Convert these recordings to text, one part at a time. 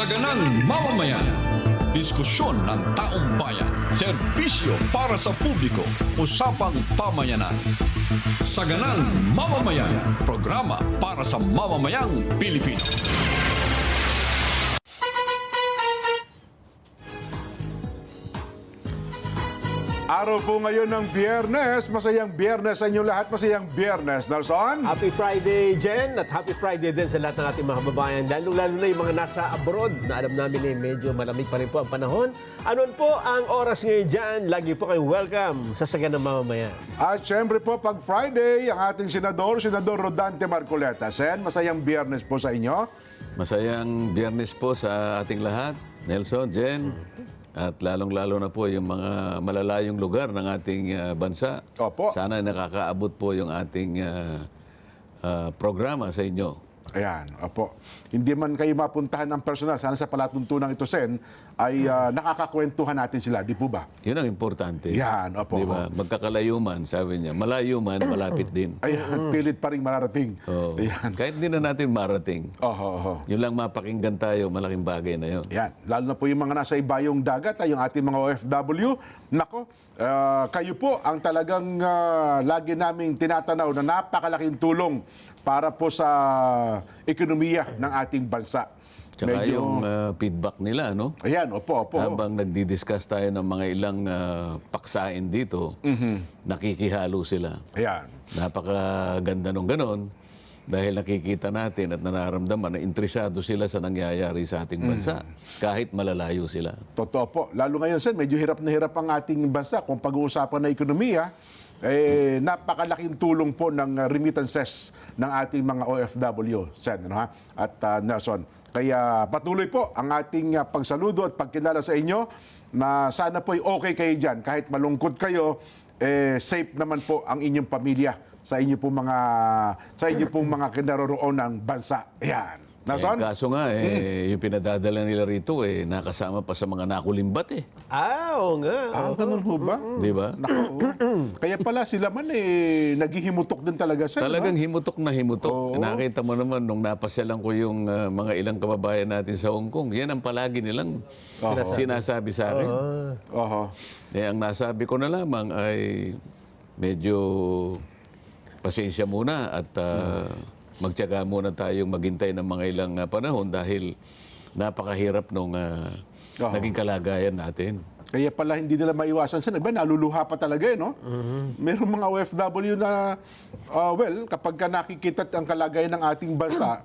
Saganang mamamayan. Diskusyon ng taong bayan. Serbisyo para sa publiko. Usapang pamayanan. Saganang mamamayan. Programa para sa mamamayang Pilipino. Araw po ngayon ng Biyernes. Masayang Biyernes sa inyong lahat. Masayang Biyernes, Nelson. Happy Friday, Jen, at happy Friday din sa lahat ng ating mga kababayan. Lalo na yung mga nasa abroad na alam namin eh, medyo malamig pa rin po ang panahon. Anon po ang oras ngayon dyan? Lagi po kayong welcome sa Saganang Mamamayan. At syempre po, pag Friday, ang ating Senador Rodante Marcoleta. Sen, masayang Biyernes po sa inyo. Masayang Biyernes po sa ating lahat, Nelson, Jen, at lalong-lalo na po yung mga malalayong lugar ng ating bansa. Opo. Sana nakakaabot po yung ating programa sa inyo. Ayan, opo. Hindi man kayo mapuntahan ng personal, sana sa palatuntunan ito, Sen, ay nakakakwentuhan natin sila, di po ba? Yun ang importante. Yan, opo. Di ba? Magkakalayo man, sabi niya. Malayo man, malapit din. Ayan, pilit pa rin mararating. Oo. Ayan. Kahit hindi na natin marating. Oho. Yun lang mapakinggan tayo, malaking bagay na yun. Yan, lalo na po yung mga nasa ibayong dagat, ay yung ating mga OFW. Nako, kayo po ang talagang lagi naming tinatanaw na napakalaking tulong para po sa ekonomiya ng ating bansa. Tsaka yung feedback nila, no? Ayan, opo. Habang nagdi-discuss tayo ng mga ilang paksain dito, nakikihalo sila. Ayan. Napakaganda nung ganon dahil nakikita natin at nararamdaman na interesado sila sa nangyayari sa ating bansa, kahit malalayo sila. Totoo po. Lalo ngayon, Sen, medyo hirap na hirap ang ating bansa kung pag-uusapan na ekonomiya. Napakalaking tulong po ng remittances ng ating mga OFW, Sen, ano, ha? At Nelson. Kaya patuloy po ang ating pagsaludo at pagkilala sa inyo na sana po ay okay kayo dyan. Kahit malungkot kayo, safe naman po ang inyong pamilya sa inyo pong mga kinaroroon ng bansa. Ayan. Nelson? Kaso nga, yung pinadadala nila rito, nakasama pa sa mga nakulimbat eh. Oo nga. Ganun po ba? Di ba? Naku. Kaya pala sila man naghihimutok din talaga siya. Talagang himutok na himutok. Nakita mo naman nung napasyalan ko yung mga ilang kababayan natin sa Hong Kong, yan ang palagi nilang sinasabi sa akin. Oho. Ang nasabi ko na lamang ay medyo pasensya muna at magtiyaga muna tayong maghintay ng mga ilang panahon dahil napakahirap nung naging kalagayan natin. Kaya pala hindi nila maiwasan sa naluluha pa talaga no? Merong mga OFW na, kapag ka nakikita ang kalagayan ng ating bansa,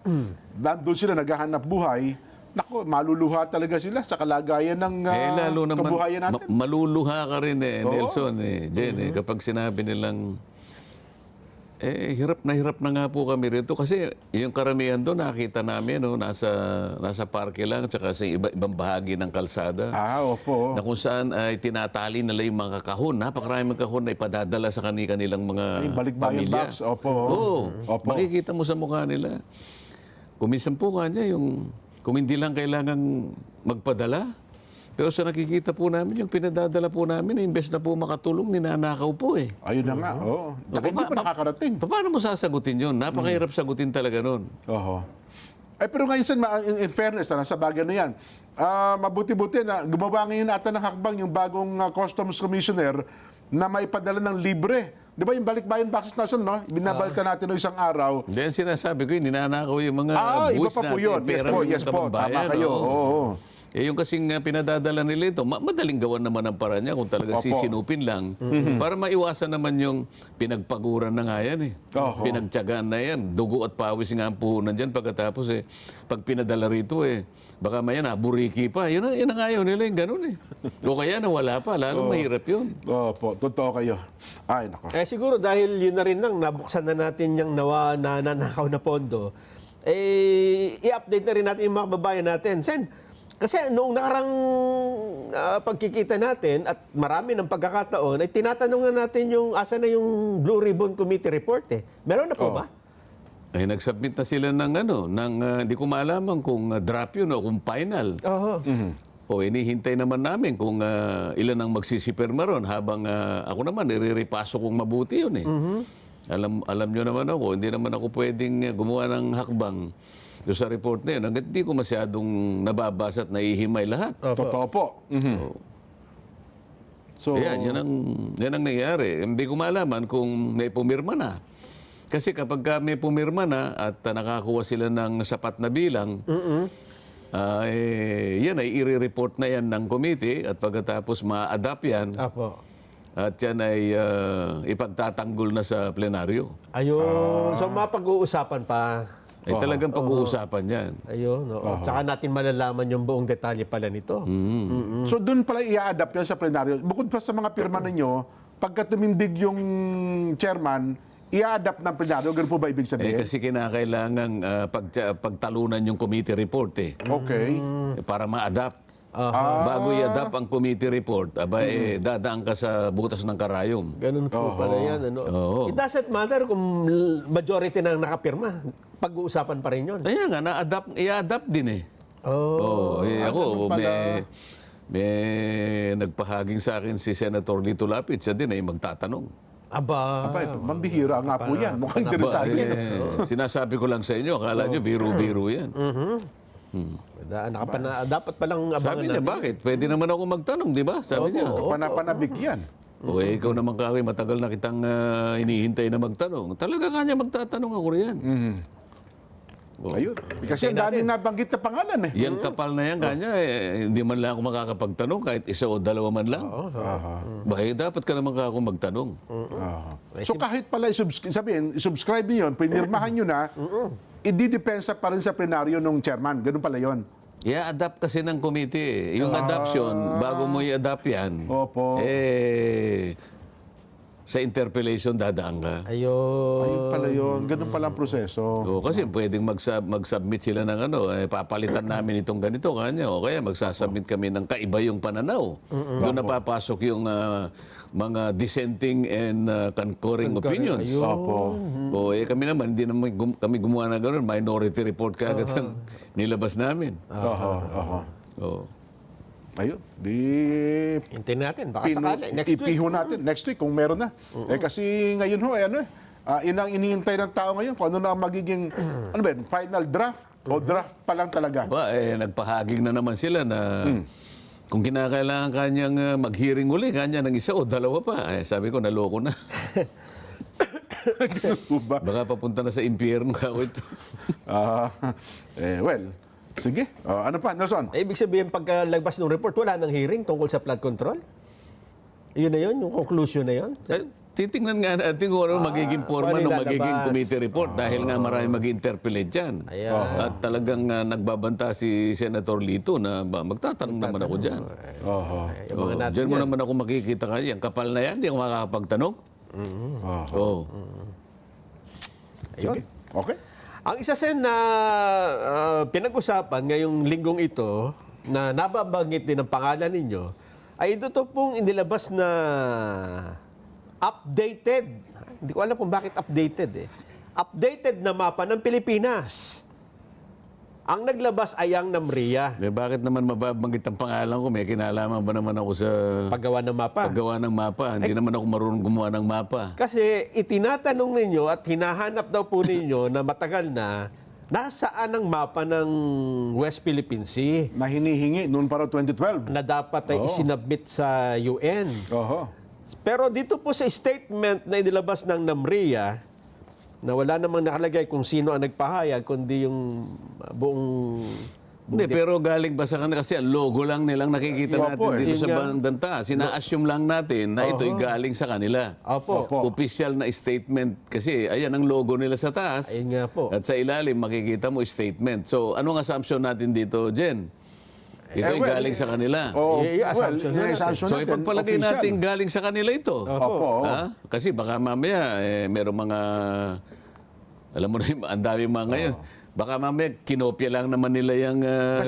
nandun sila naghahanap buhay, naku, maluluha talaga sila sa kalagayan ng lalo naman, kabuhayan natin. Maluluha ka rin Nelson, Jen, kapag sinabi nilang hirap na nga po kami rito kasi yung karamihan doon nakita namin nasa parke lang tsaka sa ibang bahagi ng kalsada. Opo. Na kung saan ay tinatali nila yung mga kahon. Napakaraming kahon na ipadadala sa kanilang mga balikbayan pamilya. box. Opo. Oo. Makikita mo sa mukha nila. Kuminsan po kanya kung hindi lang kailangan magpadala. Pero sa nakikita po namin, yung pinadadala po namin, imbes na po makatulong, ninanakaw po Ayun na nga. Tsaka hindi pa nakakarating. Paano mo sasagutin yun? Napakahirap sagutin talaga nun. Oho. Pero ngayon, Sen, in fairness, sa bagay na yan, mabuti-buti na gumawa ngayon ata ng hakbang yung bagong Customs Commissioner na maipadala ng libre. Di ba yung balikbayan boxes na no? Binabalik natin no isang araw. Then sinasabi ko ninanakaw yung mga iba buwis pa po natin. yun. Yes po. Tama kayo. Oo. Yung kasing pinadadala nila ito, madaling gawan naman ang paraan niya kung talaga sisinupin lang. Para maiwasan naman yung pinagpaguran na nga yan Pinagtyagaan na yan. Dugo at pawis nga ang puhunan dyan. Pagkatapos pag pinadala rito baka maya naburiki pa. Yun ang ayaw nila yung ganun O kaya nawala pa, lalong mahirap yun. Opo, totoo kayo. Ay, nako. Siguro dahil yun na rin nabuksan na natin yung nanakaw na pondo, i-update na rin natin yung mga kababayan natin. Sen, kasi noong nakarang pagkikita natin at marami ng pagkakataon, ay tinatanong na natin asa na yung Blue Ribbon Committee report Meron na po ba? Nag-submit na sila ng hindi ko maalaman kung draft yun o kung final. Inihintay naman namin kung ilan ang magsisipirma ron habang ako naman, iriripaso kong mabuti yun Alam nyo naman ako, hindi naman ako pwedeng gumawa ng hakbang doon sa report na yun, hanggat hindi ko masyadong nababasa at naihimay lahat. Totoo po. Mhm. So, Yan ang nangyayari. Hindi ko malaman kung may pumirma na. Kasi kapag may pumirma na at nakakuha sila ng sapat na bilang, yan ay i-report na yan ng committee at pagkatapos ma-adapt yan Apo. at yan ay ipagtatanggol na sa plenaryo. Ayun. So, mapag-uusapan pa. Ay talagang pag-uusapan yan. Ayun. Oo. Tsaka natin malalaman yung buong detalye pala nito. so doon pala i-adapt yan sa plenaryo. Bukod pa sa mga pirma ninyo, pagka tumindig yung chairman, i-adapt ng plenaryo. Ganun po ba ibig sabihin? Kasi kinakailangan pagtalunan yung committee report Okay. para ma-adapt. Bago i-adapt ang committee report, dadaan ka sa butas ng karayom. Ganun po pala yan. Ano? Oo. It doesn't matter kung majority na nakapirma. Pag-uusapan pa rin yun. Kaya nga, i-adapt din Oh. Ako, may nagpahaging sa akin si Senator Lito Lapid, siya din ay magtatanong. Aba. Abay, mambihira nga po yan. Mukhang interesado yan. Sinasabi ko lang sa inyo, akala nyo biro-biro yan. Dapat palang abangan Sabi niya, natin. bakit? Pwede naman ako magtanong, di ba? Sabi niya. Panapanabik yan. Ikaw naman Kahoy, matagal na kitang hinihintay na magtanong. Talaga kanya magtatanong ako riyan. Ayun. Kasi ang daming nabanggit na pangalan eh. Yan kapal na yan kanya, hindi man lang ako makakapagtanong kahit isa o dalawa man lang. Bakit dapat ka naman ako magtanong? So kahit pala i-subscribe niyo yun, pinirmahan nyo na, ididepensa pa rin sa plenaryo ng chairman. Ganun pala yun. I-adapt kasi ng committee. Yung adoption, bago mo i-adapt yan, Opo. sa interpellation dadaan ka. Ayun. Ayun pala yun. Ganun pala ang proseso. Kasi pwedeng mag-submit sila ng papalitan namin itong ganito kanya. O kaya magsasubmit kami ng kaiba yung pananaw. Doon napapasok yung mga dissenting and concurring opinions. Opo. Kami naman, hindi naman kami gumawa ng gano'n. Minority report kagad ang nilabas namin. Ayun. Di Hintayin natin. Baka sakali. Next week. ipiho natin. Next week kung meron na. Kasi ngayon inang iniintay ng tao ngayon kung ano na ang magiging final draft o draft pa lang talaga. Nagpahaging na naman sila na kung kinakailangan kanyang mag-hearing uli, kanya ng isa o dalawa pa. Sabi ko, naloko na. Baka papunta na sa impyerno ako ito. Well, sige. Ano pa, Nelson? Ibig sabihin, pagkalagpas ng report, wala nang hearing tungkol sa flood control? Yun na yun? Yung conclusion na yun? Titingnan nga natin kung ano magiging forma paano ng ilalabas? magiging committee report dahil nga marami mag-interpellate dyan. Ayan. At talagang nagbabanta si Senator Lito na magtatanong naman ako dyan. Yung mga natin Diyan mo yan. naman ako makikita kanya. Ang kapal na yan, hindi ako makakapagtanong. Sige. Okay. Ang isa sen na pinag-usapan ngayong linggong ito na nababanggit din ang pangalan ninyo ay ito pong inilabas na updated. Hindi ko alam kung bakit updated eh. Updated na mapa ng Pilipinas. Ang naglabas ay ang NAMRIA. Bakit naman mababanggit ang pangalan ko? May kinalaman ba naman ako sa Paggawa ng mapa. paggawa ng mapa? Hindi naman ako marunong gumawa ng mapa. Kasi itinatanong ninyo at hinahanap daw po ninyo na matagal na nasaan ang mapa ng West Philippine Sea Na hinihingi noon para 2012. na dapat ay isinabmit sa UN. Oho. Pero dito po sa statement na inilabas ng NAMRIA, na wala namang nakalagay kung sino ang nagpahayag, kundi yung buong... Hindi, pero galing ba sa kanila? Kasi ang logo lang nilang nakikita natin dito Yun sa nga. bandang taas. Sina-assume lang natin na ito'y galing sa kanila. Opo. Official na statement. Kasi ayan ang logo nila sa taas. Ayun nga po. At sa ilalim, makikita mo statement. So, anong assumption natin dito, Jen? Ito'y well, galing sa kanila. Assumption yung natin. assumption So, natin, ipagpalagay official. natin galing sa kanila ito. Opo. Ha? Kasi baka mamaya, merong mga, alam mo na, ang dami mga ngayon. Baka mamaya, kinopya lang naman nila yung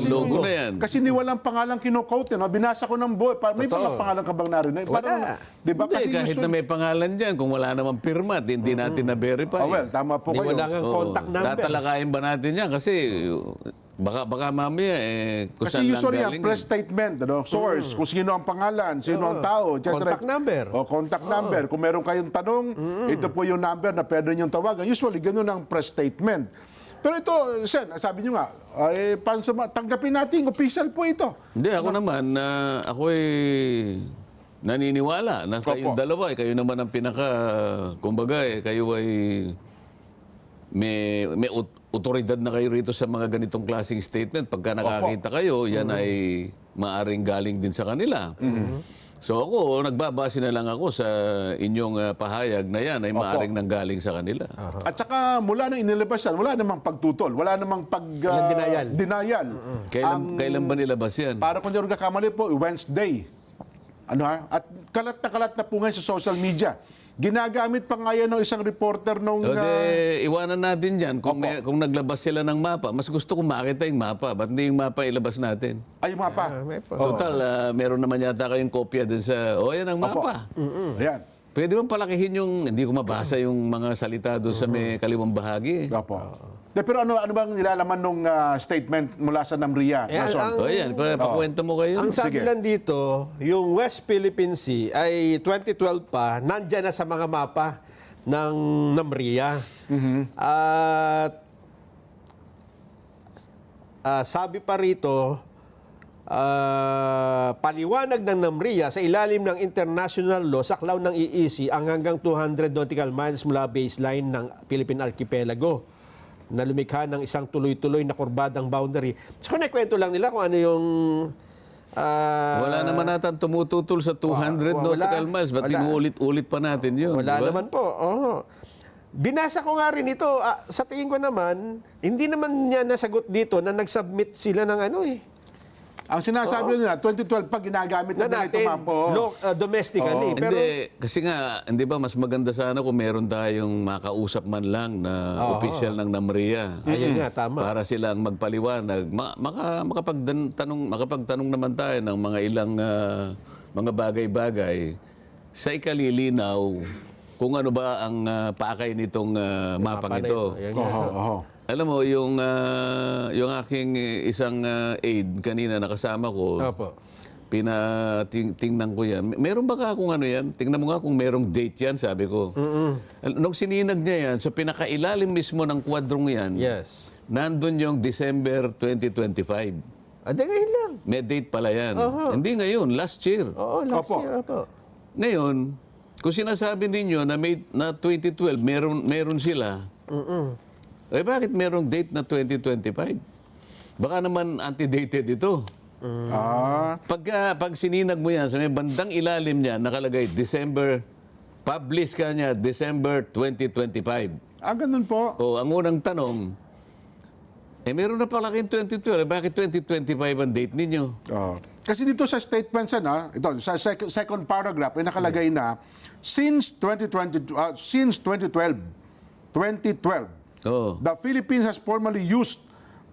logo na yan. Kasi ni walang pangalang kino-quote. Binasa ko ng buhay. May mga pangalan ka bang narinig? Wala. Di ba? Hindi, Kasi kahit na may pangalan dyan, kung wala namang pirma, at hindi natin na-verify. Well, tama po Di kayo. wala nga contact number. Tatalakayin ba natin yan? Kasi baka mamaya, kung Kasi saan lang usually ang galing. press statement, source, kung sino ang pangalan, sino ang tao, etc. Contact number. O contact number. Kung meron kayong tanong, ito po yung number na pwede niyong tawagan. Usually, ganun ang press statement. Pero ito, Sen, sabi nyo nga, tanggapin natin, official po ito. Hindi, ako naman, ako naniniwala na kayong dalawa, kayo naman ang kumbaga, kayo ay may otoridad na kayo rito sa mga ganitong klaseng statement. Pagka nakakita kayo, yan ay maaring galing din sa kanila. So ako, nagbabase na lang ako sa inyong pahayag na yan ay maaring nanggaling sa kanila. At saka mula nang inilabas yan, wala namang pagtutol, wala namang denial. Kailan ba nilabas yan? Para kung di rin kakamali po, Wednesday. At kalat na po ngayon sa social media. Ginagamit pa nga yan ng isang reporter nung... Iwanan natin yan. Kung naglabas sila ng mapa, mas gusto kong makita yung mapa. Ba't hindi yung mapa ilabas natin? Ay, yung mapa. Total, meron naman yata kayong kopya dun sa... yan ang mapa. Ayan. Pwede bang palakihin yung... Hindi ko mabasa yung mga salita doon sa may kaliwang bahagi. Opo. Pero ano bang nilalaman nung statement mula sa NAMRIA? Yan, pakwento mo kayo. Ang sabi lang dito, yung West Philippine Sea ay 2012 pa, nandyan na sa mga mapa ng NAMRIA. At sabi pa rito, paliwanag ng NAMRIA sa ilalim ng international law, saklaw ng EEC ang hanggang 200 nautical miles mula baseline ng Philippine Archipelago na lumikha ng isang tuloy-tuloy na kurbadang boundary. So, kwento lang nila kung ano yung... wala naman natin tumututol sa 200 nautical miles. Ba't pinuulit-ulit pa natin yun? Wala diba? naman po. Binasa ko nga rin ito. Sa tingin ko naman, hindi naman niya nasagot dito na nag-submit sila ng ano eh. Ang sinasabi nila, 2012 pa ginagamit na natin, ito mapo. domestically. Pero, hindi, kasi nga, hindi ba, mas maganda sana kung meron tayong makausap man lang na official ng NAMRIA. Ayun nga, tama. Para silang magpaliwanag. Makapagtanong naman tayo ng mga ilang mga bagay-bagay sa ikalilinaw kung ano ba ang pakay nitong mapang ito. Alam mo, yung aking isang aide kanina nakasama ko, tingnan ko yan. Meron ba ka kung ano yan? Tingnan mo nga kung merong date yan, sabi ko. Nung sininag niya yan, sa pinakailalim mismo ng kwadrong yan, nandun yung December 2025. ngayon lang. May date pala yan. Hindi ngayon, last year. Oo, last year. Ngayon, kung sinasabi ninyo na 2012, meron sila, bakit merong date na 2025? Baka naman anti-dated ito. Pag sininag mo yan, sa may bandang ilalim niya, nakalagay publish ka niya, December 2025. Ganun po. Ang unang tanong, meron na pala kayong 2012, bakit 2025 ang date ninyo? Kasi dito sa statements, ito, sa second paragraph, ay nakalagay na, since 2012, the Philippines has formally used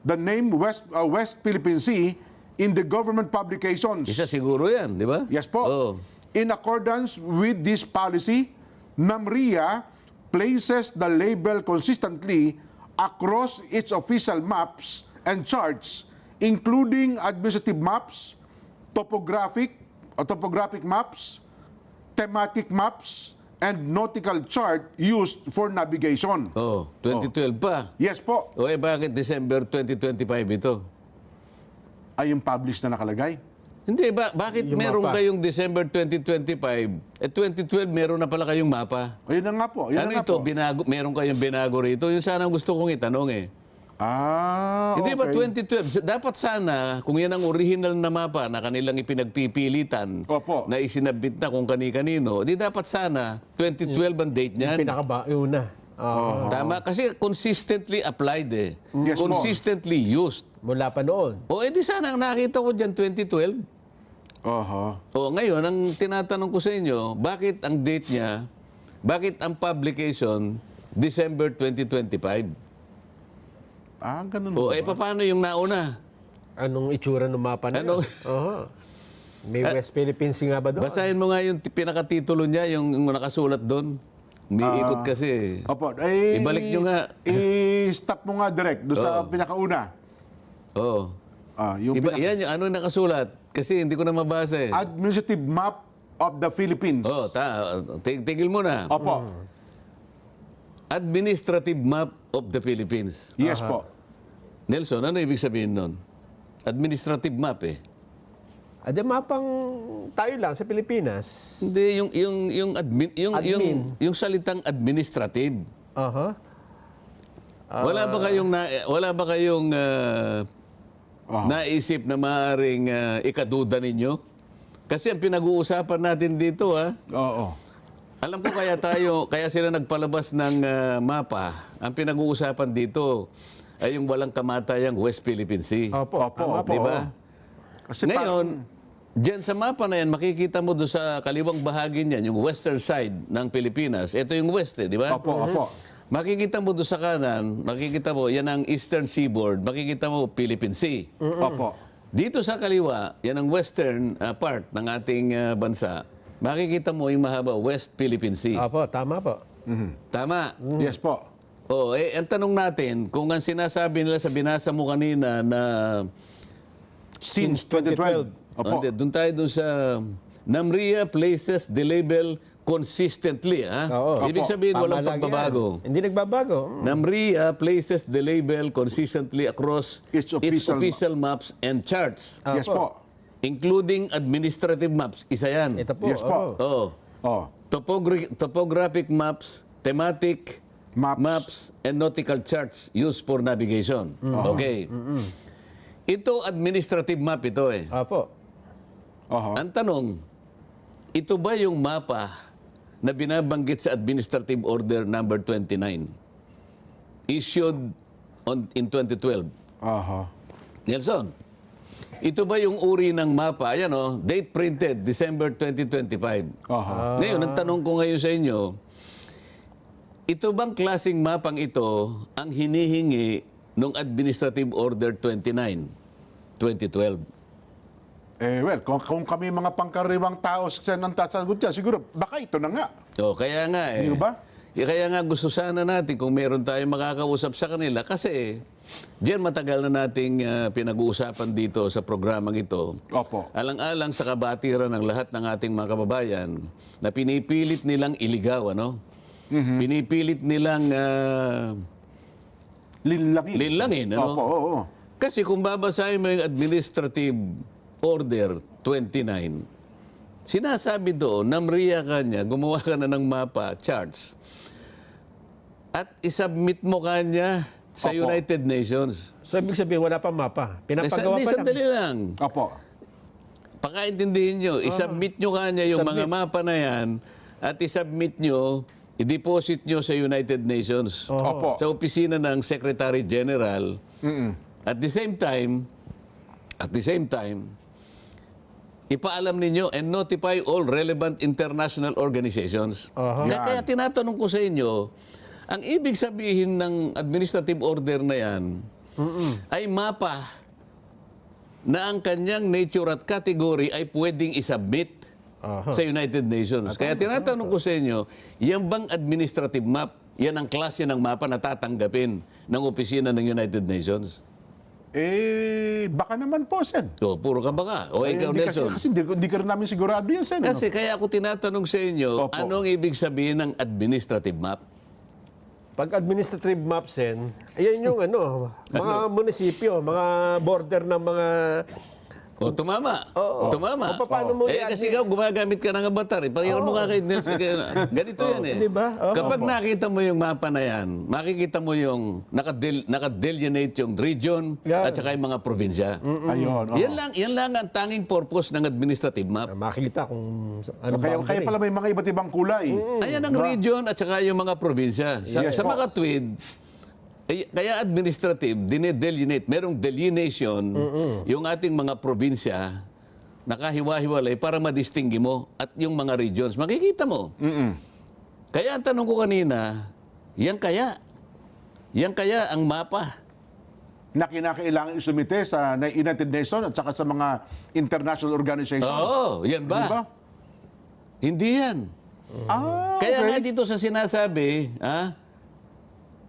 the name West Philippine Sea in the government publications. Isa siguro yan, di ba? Yes po. In accordance with this policy, NAMRIA places the label consistently across its official maps and charts, including administrative maps, topographic maps, thematic maps, and nautical chart used for navigation. 2012 pa. Yes po. Bakit December 2025 ito? Ay yung published na nakalagay? Hindi, bakit meron kayong December 2025, 2012 meron na pala kayong mapa? Ayun na nga po. Ano ito, meron kayong binago rito? Yun sana ang gusto kong itanong eh. Hindi ba 2012? Dapat sana, kung yan ang original na mapa na kanilang ipinagpipilitan na isinabit na kung kani-kanino, di dapat sana 2012 ang date niyan. Pinakauna. Tama, kasi consistently applied eh. Yes, consistently used. Mula pa noon. Di sana ang nakita ko dyan 2012. Ngayon, ang tinatanong ko sa inyo, bakit ang date niya, bakit ang publication, December 2025? Ganun paano yung nauna? Anong itsura ng mapa na yun? May West Philippine Sea nga ba doon? Basahin mo nga yung pinakatitulo niya, yung nakasulat doon. Umiikot kasi. Ibalik nyo nga. I-stop mo nga direct doon sa pinakauna. Yan yung ano yung nakasulat. Kasi hindi ko na mabasa eh. Administrative Map of the Philippines. Tigil mo na. administrative map of the Philippines. Yes po. Nelson, ano ibig sabihin nun? Administrative map eh. Ade mapang tayo lang sa Pilipinas. Hindi, Admin. yung salitang administrative. Aha. Wala ba kayong naisip na maaaring ikaduda ninyo? Kasi ang pinag-uusapan natin dito, Oo. alam ko kaya sila nagpalabas ng mapa. Ang pinag-uusapan dito ay yung walang kamatayang West Philippine Sea. Opo. Opo. Di ba? Kasi Ngayon, dyan sa mapa na yan, makikita mo doon sa kaliwang bahagi niyan, yung western side ng Pilipinas. Ito yung west, di ba? Opo. Makikita mo doon sa kanan, makikita mo, yan ang eastern seaboard, makikita mo Philippine Sea. Opo. Dito sa kaliwa, yan ang western part ng ating bansa. Makikita mo yung mahaba West Philippine Sea. Opo, tama po. Tama. Yes po. Ang tanong natin, kung ang sinasabi nila sa binasa mo kanina na Since 2012. Opo. doon tayo doon sa NAMRIA places the label consistently. Oo. Ibig sabihin, Tama walang lagi pagbabago. yan. Hindi nagbabago. NAMRIA places the label consistently across Its its official official maps and charts, Yes po. including administrative maps. Isa yan. Ito po. Yes po. oo. Oh. Topographic maps, thematic Maps. and nautical charts used for navigation. Okay. Ito, administrative map ito eh. Opo. Oho. Ang tanong, ito ba yung mapa na binabanggit sa Administrative Order number 29 issued in 2012? Oho. Nelson, ito ba yung uri ng mapa? Ayan date printed, December 2025. Oho. Ngayon, ang tanong ko ngayon sa inyo, ito bang klaseng mapang ito ang hinihingi ng Administrative Order 29, 2012? Well, kung kami mga pangkaraniwang tao sa nang sasagot dyan, siguro, baka ito na nga. Kaya nga Di ba? Kaya nga gusto sana natin kung meron tayong makakausap sa kanila kasi diyan matagal na nating pinag-uusapan dito sa programang ito. Opo. Alang-alang sa kabatiran ng lahat ng ating mga kababayan na pinipilit nilang iligaw, Pinipilit nilang linlangin, Opo, oo. Kasi kung babasahin mo yung Administrative Order 29, sinasabi doon, NAMRIA kanya, gumawa ka na ng mapa, charts, at isubmit mo kanya sa Opo. United Nations. So, ibig sabihin, wala pang mapa. Pinapagawa pa lang. Sandali lang. Opo. Pakaintindihin nyo, isubmit nyo kanya yung mga mapa na yan at isubmit nyo, i-deposit nyo sa United Nations. Opo. Sa opisina ng Secretary General. At the same time, ipaalam ninyo and notify all relevant international organizations. Kaya tinatanong ko sa inyo, ang ibig sabihin ng administrative order na yan ay mapa na ang kanyang nature at category ay pwedeng isubmit sa United Nations. Kaya tinatanong ko sa inyo, yan bang administrative map, yan ang klase ng mapa na tatanggapin ng opisina ng United Nations? Baka naman po, Sen. Puro ka baka. O ikaw, Hindi Nelson. Kasi hindi ka rin namin sigurado yan, Sen. Kasi kaya ako tinatanong sa inyo, Opo. anong ibig sabihin ng administrative map? Pag administrative maps, ayan yung mga munisipyo, mga border ng mga... Tumama. Oo. Tumama. O, paano mo Kasi ikaw gumagamit ka ng avatar. Pahiram mo ka kay Nelson. Ganito yan eh. Di ba? Oo. Kapag nakita mo yung mapa na yan, makikita mo yung nakadelineate yung region Yan. at saka yung mga probinsya. Ayun. oo. Yan lang ang tanging purpose ng administrative map. Makikita kung ano Kaya pala may mga iba't ibang kulay. Ayan ang region at saka yung mga probinsya. Yes Sa po. mga tweed, kaya administrative, dinedelineate, merong delineation yung ating mga probinsya nakahiwa-hiwalay para madistinggi mo at yung mga regions. Makikita mo. Kaya ang tanong ko kanina, yan kaya ang mapa. Na kinakailangan isumite sa United Nations at saka sa mga international organizations. Oo, yan ba? Di ba? Hindi yan. Kaya nga dito sa sinasabi,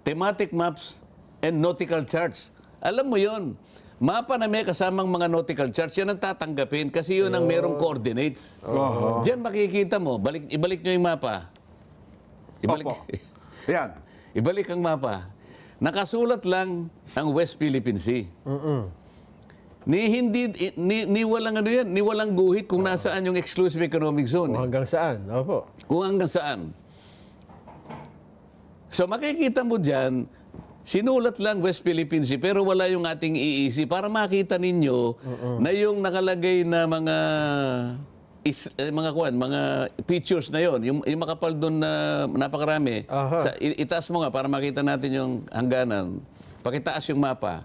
thematic maps and nautical charts. Alam mo yon, mapa na may kasamang mga nautical charts, yan ang tatanggapin kasi yun ang merong coordinates. Diyan makikita mo, ibalik nyo yung mapa. Opo. Yan. ibalik ang mapa. Nakasulat lang ang West Philippine Sea. Ni walang ano yan, ni walang guhit kung nasaan yung exclusive economic zone. Kung hanggang saan? Opo. Kung hanggang saan. So makikita mo dyan, sinulat lang West Philippine Sea pero wala yung ating EEZ para makita ninyo na yung nakalagay na mga pictures na yon, yung makapal doon na napakarami. Itaas mo nga para makita natin yung hangganan. Pakitaas yung mapa.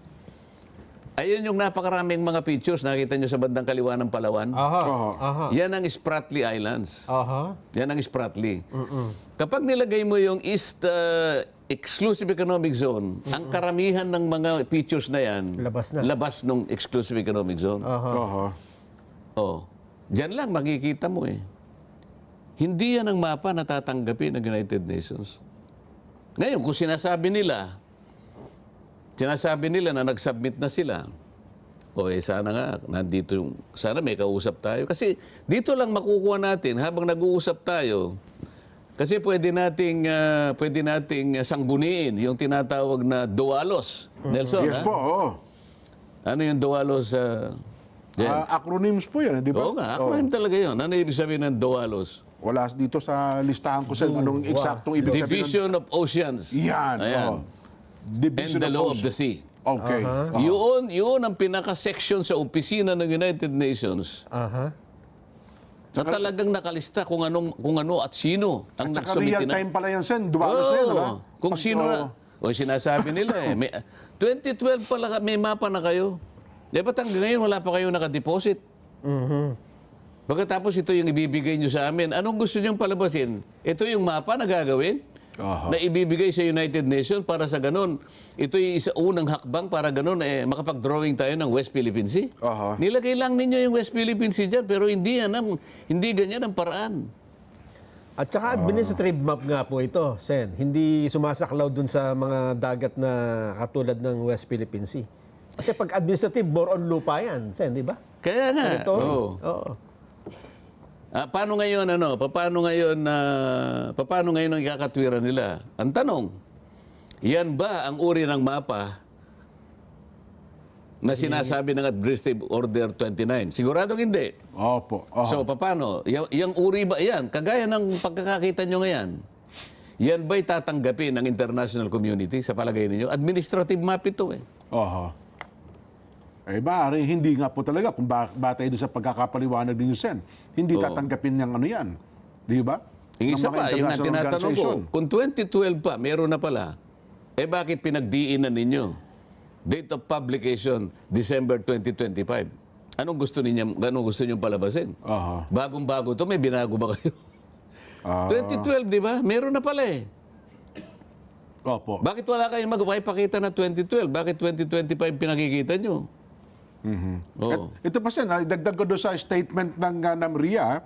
Ayun yung napakaraming mga pictures nakita nyo sa bandang kaliwa ng Palawan. Yan ang Spratly Islands. Yan ang Spratly. Kapag nilagay mo yung East Exclusive Economic Zone, ang karamihan ng mga pictures na yan, labas nung Exclusive Economic Zone. Diyan lang makikita mo eh. Hindi yan ang mapa na tatanggapin ng United Nations. Ngayon, kung sinasabi nila na nag-submit na sila, sana nga, nandito yung, sana may kausap tayo. Kasi dito lang makukuha natin, habang nag-uusap tayo, kasi pwede nating sangguniin yung tinatawag na DOALOS. Nelson, Yes po, oo. Ano yung DOALOS? Acronyms po yan, di ba? Oo nga, acronym talaga yun. Ano ibig sabihin ng DOALOS? Wala dito sa listahan ko, Sen. Anong eksaktong ibig sabihin? Division of Oceans. Yan. Ayan. Division And the of Law of Ocean. the Sea. Okay. Yun ang pinaka-section sa opisina ng United Nations na talagang nakalista kung ano at sino ang At saka nagsumiti real na. time pala yan, Sen. Dumalos na yan, ano? Kung sino na. Sinasabi nila eh. 2012 pala may mapa na kayo. Ba't hanggang ngayon wala pa kayo nakadeposit? Pagkatapos ito yung ibibigay nyo sa amin. Anong gusto nyo palabasin? Ito yung mapa na gagawin? Na ibibigay sa United Nations para sa ganun. Ito yung unang hakbang para ganun makapag-drawing tayo ng West Philippine Sea. Nilagay lang ninyo yung West Philippine Sea dyan, pero hindi ganyan ang paraan. At saka administrative map nga po ito, Sen. Hindi sumasaklaw dun sa mga dagat na katulad ng West Philippine Sea. Kasi pag administrative, more on lupa yan, Sen, di ba? Kaya nga. Oo. Paano ngayon ang ikakatwiran nila? Ang tanong, yan ba ang uri ng mapa na sinasabi ng Administrative Order 29? Siguradong hindi. Opo. So, paano? Yung uri ba yan? Kagaya ng pagkakakita nyo ngayon, yan ba'y tatanggapin ng international community sa palagay ninyo? Administrative map ito eh. Maaari, hindi nga po talaga kung batay doon sa pagkakapaliwanag ninyo, Sen. Hindi tatanggapin niyang ano yan. Di ba? Yung isa Ng mga pa, yung international tinatanong ko, organization. kung 2012 pa, meron na pala, bakit pinagdiinan ninyo? Date of publication, December 2025. Anong gusto niyo palabasin? Bagong-bago to, may binago ba kayo? 2012, di ba? Meron na pala eh. Opo. Bakit wala kayong magpapakita na 2012? Bakit 2025 pinakikita nyo? Ito pa, Sen, dagdag ko doon sa statement ng NAMRIA,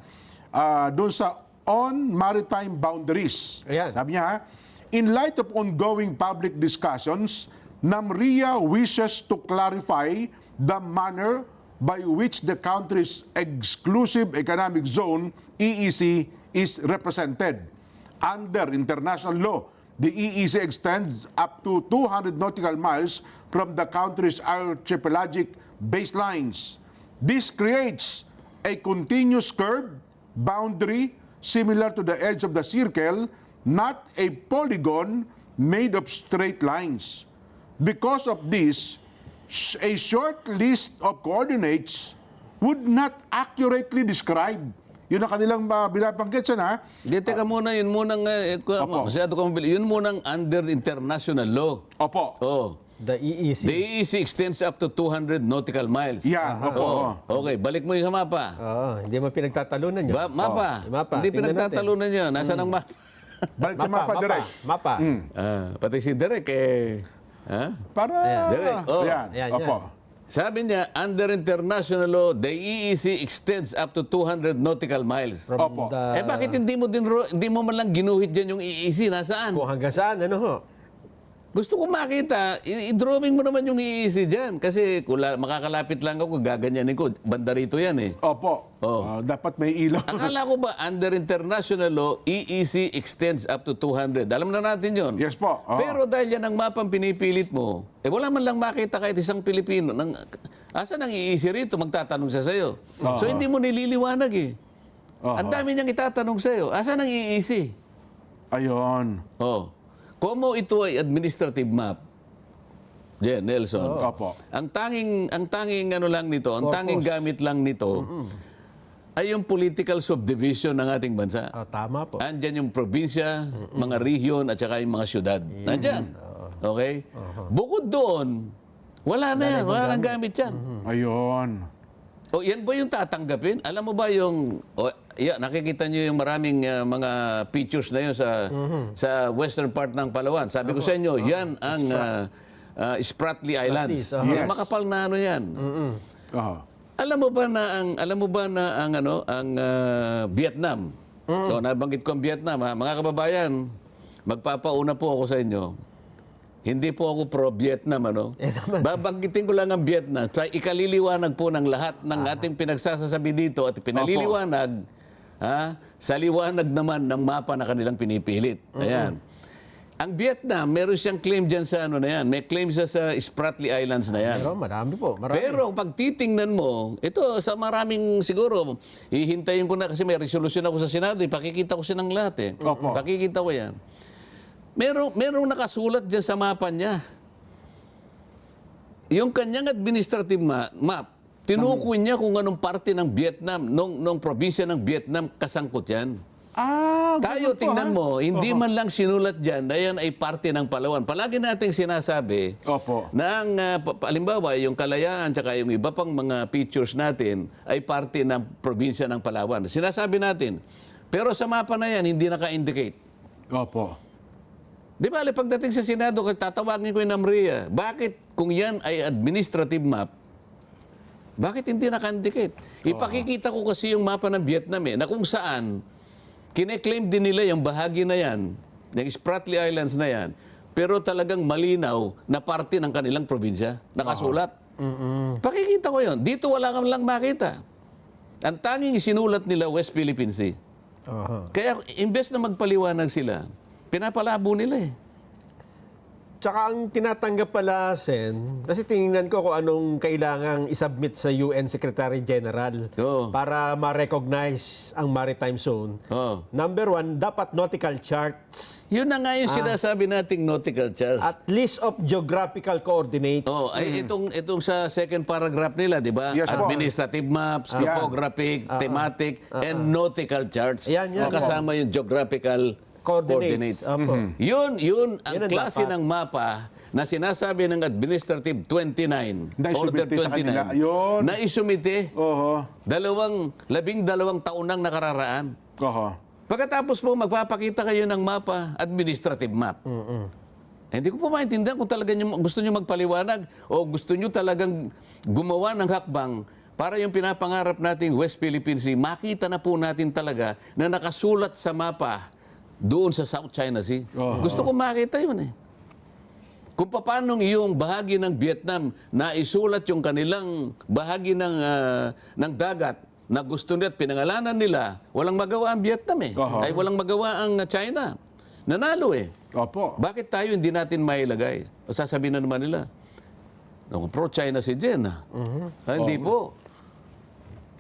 doon sa on maritime boundaries. Ayan. Sabi niya, in light of ongoing public discussions, NAMRIA wishes to clarify the manner by which the country's exclusive economic zone, EEZ, is represented. Under international law, the EEZ extends up to 200 nautical miles from the country's archipelagic baselines. This creates a continuous curve boundary similar to the edge of the circle, not a polygon made of straight lines. Because of this, a short list of coordinates would not accurately describe. Yun ang kanilang binabanggit siya na. Teka muna, yun munang, masyado ka mabili, yun munang under international law. Opo. The EEZ. The EEZ extends up to 200 nautical miles. Yan, opo. Okay, balik mo yung sa mapa. Hindi mo pinagtatalunan yun. Mapa. Mapa. Hindi Tingnan pinagtatalunan yun. Nasaan ang mapa? Balik sa mapa, direct. Mapa. Pati si Derek Para, Direct. yan, opo. Sabi niya, under international law, the EEZ extends up to 200 nautical miles. Opo. Bakit hindi mo man lang ginuhit dyan yung EEZ? Nasaan? Kung hanggang saan, ano ho? Gusto ko makita, i-drawing mo naman yung EEC dyan. Kasi kung makakalapit lang ako, gaganyanin ko. Banda rito yan eh. Opo. Oh. Dapat may ilaw. Akala ko ba, under international law, EEC extends up to 200. Alam na natin yon. Yes po. Oo. Pero dahil yan ang mapang pinipilit mo, wala man lang makita kahit isang Pilipino. Asan ang EEC rito? Magtatanong siya sa'yo. So hindi mo nililiwanag eh. Ang dami niyang itatanong sa'yo. Asan ang EEC? Ayun. Oh. Como ito ay administrative map, Jen, Nelson. Opo. Ang tanging ano lang nito, ang tanging gamit lang nito ay yung political subdivision ng ating bansa. Tama po. Andyan yung probinsya, mga region at saka yung mga syudad. Nandyan. Okay? Bukod doon, wala na yan. Wala nang gamit yan. Ayun. O yan ba yung tatanggapin? Alam mo ba yung nakikita niyo yung maraming mga pictures na yun sa western part ng Palawan. Sabi ko sa inyo, yan ang Spratly Islands. Yes. Makapal na ano yan. Aha. Alam mo ba na ang Vietnam. So, nabanggit ko ang Vietnam, ha? Mga kababayan, magpapauna po ako sa inyo. Hindi po ako pro-Vietnam, ano? Babanggitin ko lang ang Vietnam. Ikaliliwanag po ng lahat ng ating pinagsasasabi dito at pinaliliwanag sa liwanag naman ng mapa na kanilang pinipilit. Ayan. Ang Vietnam, meron siyang claim dyan sa ano na yan. May claim siya sa Spratly Islands na yan. Pero marami po. Marami. Pero pag titingnan mo, ito sa maraming siguro, hihintayin ko na kasi may resolution ako sa Senado, ipakikita ko siya ng lahat eh. Opo. Pakikita ko yan. Merong nakasulat dyan sa mapa niya. Yung kanyang administrative map, tinukoy niya kung anong parte ng Vietnam, nung probinsya ng Vietnam, kasangkot yan. Tayo, tingnan mo, hindi man lang sinulat dyan na yan ay parte ng Palawan. Palagi nating sinasabi Opo. na halimbawa, yung Kalayaan tsaka yung iba pang mga features natin ay parte ng probinsya ng Palawan. Sinasabi natin. Pero sa mapa na yan, hindi naka-indicate. Opo. Di ba, pagdating sa Senado, tatawagin ko yung NAMRIA. Bakit kung yan ay administrative map, bakit hindi naka-indicate? Ipakikita ko kasi yung mapa ng Vietnam na kung saan kine-claim din nila yung bahagi na yan, yung Spratly Islands na yan, pero talagang malinaw na parte ng kanilang probinsya. Nakasulat. Pakikita ko yon. Dito wala kang lang makita. Ang tanging isinulat nila West Philippine Sea. Kaya imbes na magpaliwanag sila, pinapalabo nila eh. Tsaka ang tinatanggap pala, Sen, kasi tinignan ko kung anong kailangang isubmit sa UN Secretary General Oo. para ma-recognize ang maritime zone. Oh. Number 1, dapat nautical charts Yun na nga yung sinasabi nating nautical charts. at list of geographical coordinates. Oh, ay itong sa second paragraph nila, 'di ba? Yes, po. Administrative maps, topographic, thematic, and nautical charts. Yan. Nakasama yung geographical coordinates. Opo. Yun ang Yan ang klase dapat. ng mapa na sinasabi ng Administrative 29, Na Order isumite sa kanila. 29, Yun. na isumite Oho. 12 taon nang nakararaan. Oho. Pagkatapos mo, magpapakita kayo ng mapa, administrative map. Hindi ko po maintindihan kung talaga gusto nyo magpaliwanag o gusto nyo talagang gumawa ng hakbang para yung pinapangarap nating West Philippine Sea, makita na po natin talaga na nakasulat sa mapa doon sa South China Sea. Gusto ko makita yun eh. Kung paano yung bahagi ng Vietnam na isulat yung kanilang bahagi ng dagat na gusto nila at pinangalanan nila, walang magawa ang Vietnam eh. Ay walang magawa ang China. Nanalo eh. Opo. Bakit tayo hindi natin mailagay? O sasabihin na naman nila, pro-China si Jen. Hindi po.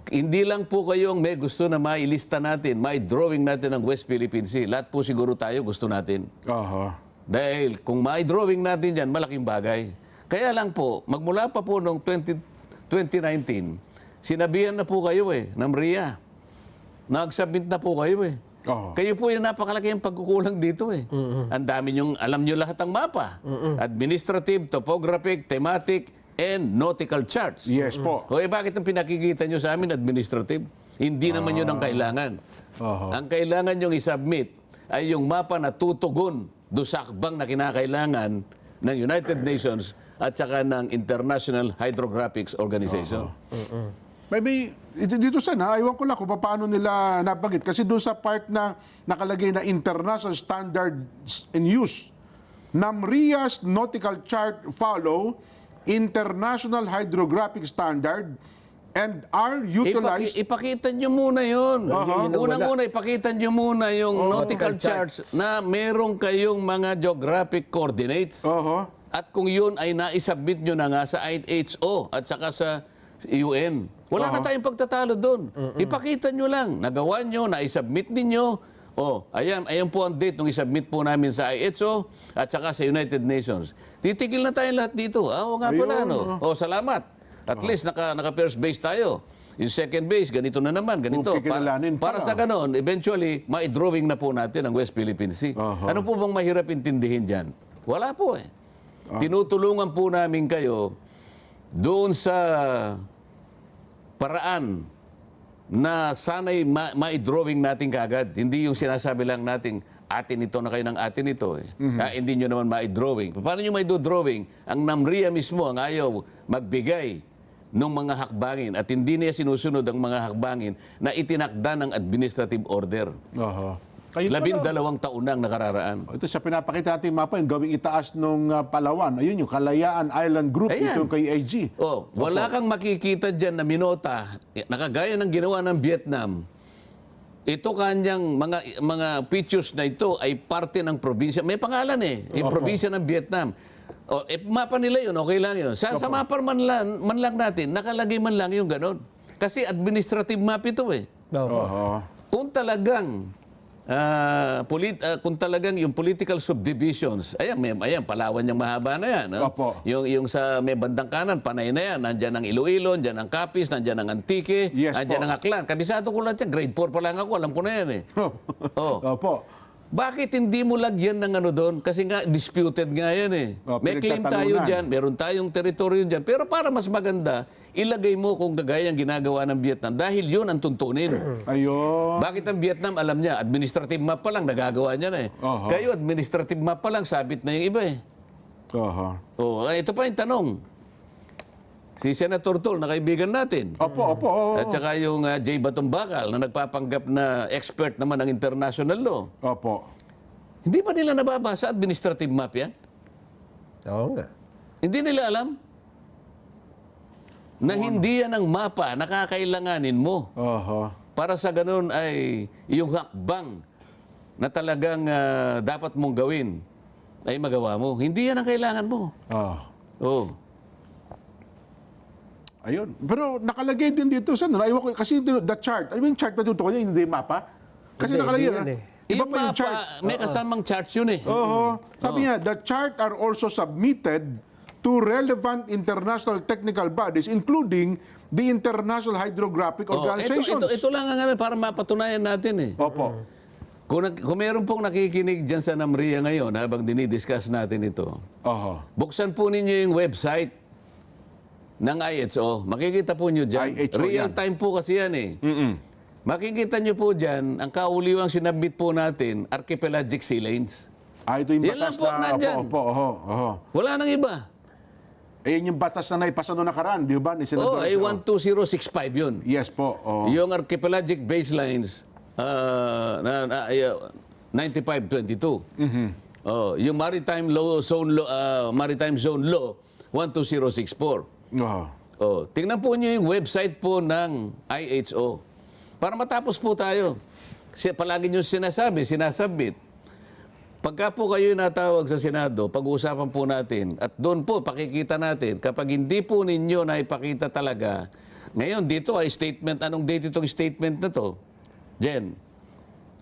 Hindi lang po kayong may gusto na mailista natin, may drawing natin ng West Philippine Sea. Lahat po siguro tayo gusto natin. Oho. Dahil kung may drawing natin yan, malaking bagay. Kaya lang po, magmula pa po noong 2019, sinabihan na po kayo ng RIA. Nag-submit na po kayo Oo. Kayo po yung napakalaki ang pagkukulang dito Ang dami nyong, alam nyo lahat ang mapa. Administrative, topographic, thematic, and nautical charts. Yes po. O bakit ang pinakikita nyo sa amin administrative? Hindi naman yun ang kailangan. Ang kailangan nyong isubmit ay yung mapa na tutugon do sa hakbang na kinakailangan ng United Nations at saka ng International Hydrographic Organization. Maybe, dito sana, aywan ko lang kung paano nila nabanggit. Kasi doon sa part na nakalagay na international standards in use NAMRIA's nautical chart follow international hydrographic standard and are utilized. Ipakita nyo muna yun. Yun ang Unang-una, ipakita nyo muna yung nautical charts na meron kayong mga geographic coordinates. At kung yun ay naisubmit nyo na nga sa IHO at saka sa UN, wala na tayong pagtatalo doon. Ipakita nyo lang. Nagawa nyo, naisubmit ninyo. Ayan po ang date nung isubmit po namin sa IHO at saka sa United Nations. Titigil na tayo lahat dito. Oo nga pala, no? Salamat. At least naka-first base tayo. Yung second base, ganito na naman, ganito. Para sa ganon, eventually, ma-drawing na po natin ang West Philippine Sea. Ano po bang mahirap intindihin dyan? Wala po eh. Tinutulungan po namin kayo doon sa paraan na sana'y ma-drawing natin kagad. Hindi yung sinasabi lang natin, atin ito na kayo ng atin ito. Hindi nyo naman ma-drawing. Paano nyo ma-drawing? Ang NAMRIA mismo ang ayaw magbigay ng mga hakbangin at hindi niya sinusunod ang mga hakbangin na itinakda ng administrative order. 12 taon na ang nakararaan. Ito sa pinapakita natin mapa, yung gawing itaas ng Palawan. Ayun, yung Kalayaan Island Group, ito kay AG. Wala kang makikita dyan na minota, nakagaya ng ginawa ng Vietnam. Ito kanyang mga pictures na ito ay parte ng probinsya. May pangalan yung probinsya ng Vietnam. Mapa nila yun, okay lang yun. Sa mapa man lang natin, nakalagay man lang yung ganon. Kasi administrative map ito Kung talagang kung talagang yung political subdivisions, ayan, Palawan yung mahaba na yan. Yung sa may bandang kanan, panay na yan. Nandyan ang Iloilo, nandyan ang Capiz, nandyan ang Antique, nandyan ang Aklan. Kabisado ko lang yan, grade 4 pa lang ako, alam ko na yan Bakit hindi mo lagyan ng ano doon? Kasi nga, disputed nga yan May claim tayo dyan, meron tayong teritoryo dyan. Pero para mas maganda, ilagay mo kung gagaya ang ginagawa ng Vietnam. Dahil yun ang tuntunin. Ayun. Bakit ang Vietnam, alam niya, administrative map pa lang, nagagawa niya na Kayo, administrative map pa lang, sabit na yung iba ito pa yung tanong. Si Senator Tol, na kaibigan natin. At saka yung Jay Batong Bakal, na nagpapanggap na expert naman ng international law. Hindi ba nila nababasa administrative map yan? Oo nga. Hindi nila alam na hindi yan ang mapa na kakailanganin mo. Para sa ganun ay yung hakbang na talagang dapat mong gawin ay magawa mo. Hindi yan ang kailangan mo. Ayun. Pero nakalagay din dito sa kasi the chart. Ano yung chart na tutukoy niya, hindi mapa? Kasi nakalagay. Iba Yung pa yung mapa, chart. may kasamang charts yun Sabi niya, the chart are also submitted to relevant international technical bodies including the International Hydrographic Organizations. Ito lang ang para mapatunayan natin Kung meron pong nakikinig dyan sa NAMRIA ngayon habang dinidiscuss natin ito, buksan po ninyo yung website ng IHO. Makikita po nyo dyan. Real time po kasi yan Makikita nyo po dyan, ang kauliwang sinabit po natin, archipelagic sea lanes. Ito yung Yan lang batas po nandyan. Wala nang iba. Ayun yung batas na naipasa noong nakaraan, di ba? Ni Senador. Ay 12065 yun. Yes po. Yung archipelagic baselines, 9522. Yung maritime zone law 12064. Tingnan po niyo yung website po ng IHO. Para matapos po tayo. Kasi palagi niyo sinasabit. Pagka po kayo natawag sa Senado, pag-uusapan po natin, at doon po pakikita natin, kapag hindi po ninyo na ipakita talaga, ngayon dito ay statement, anong date itong statement na to? Jen?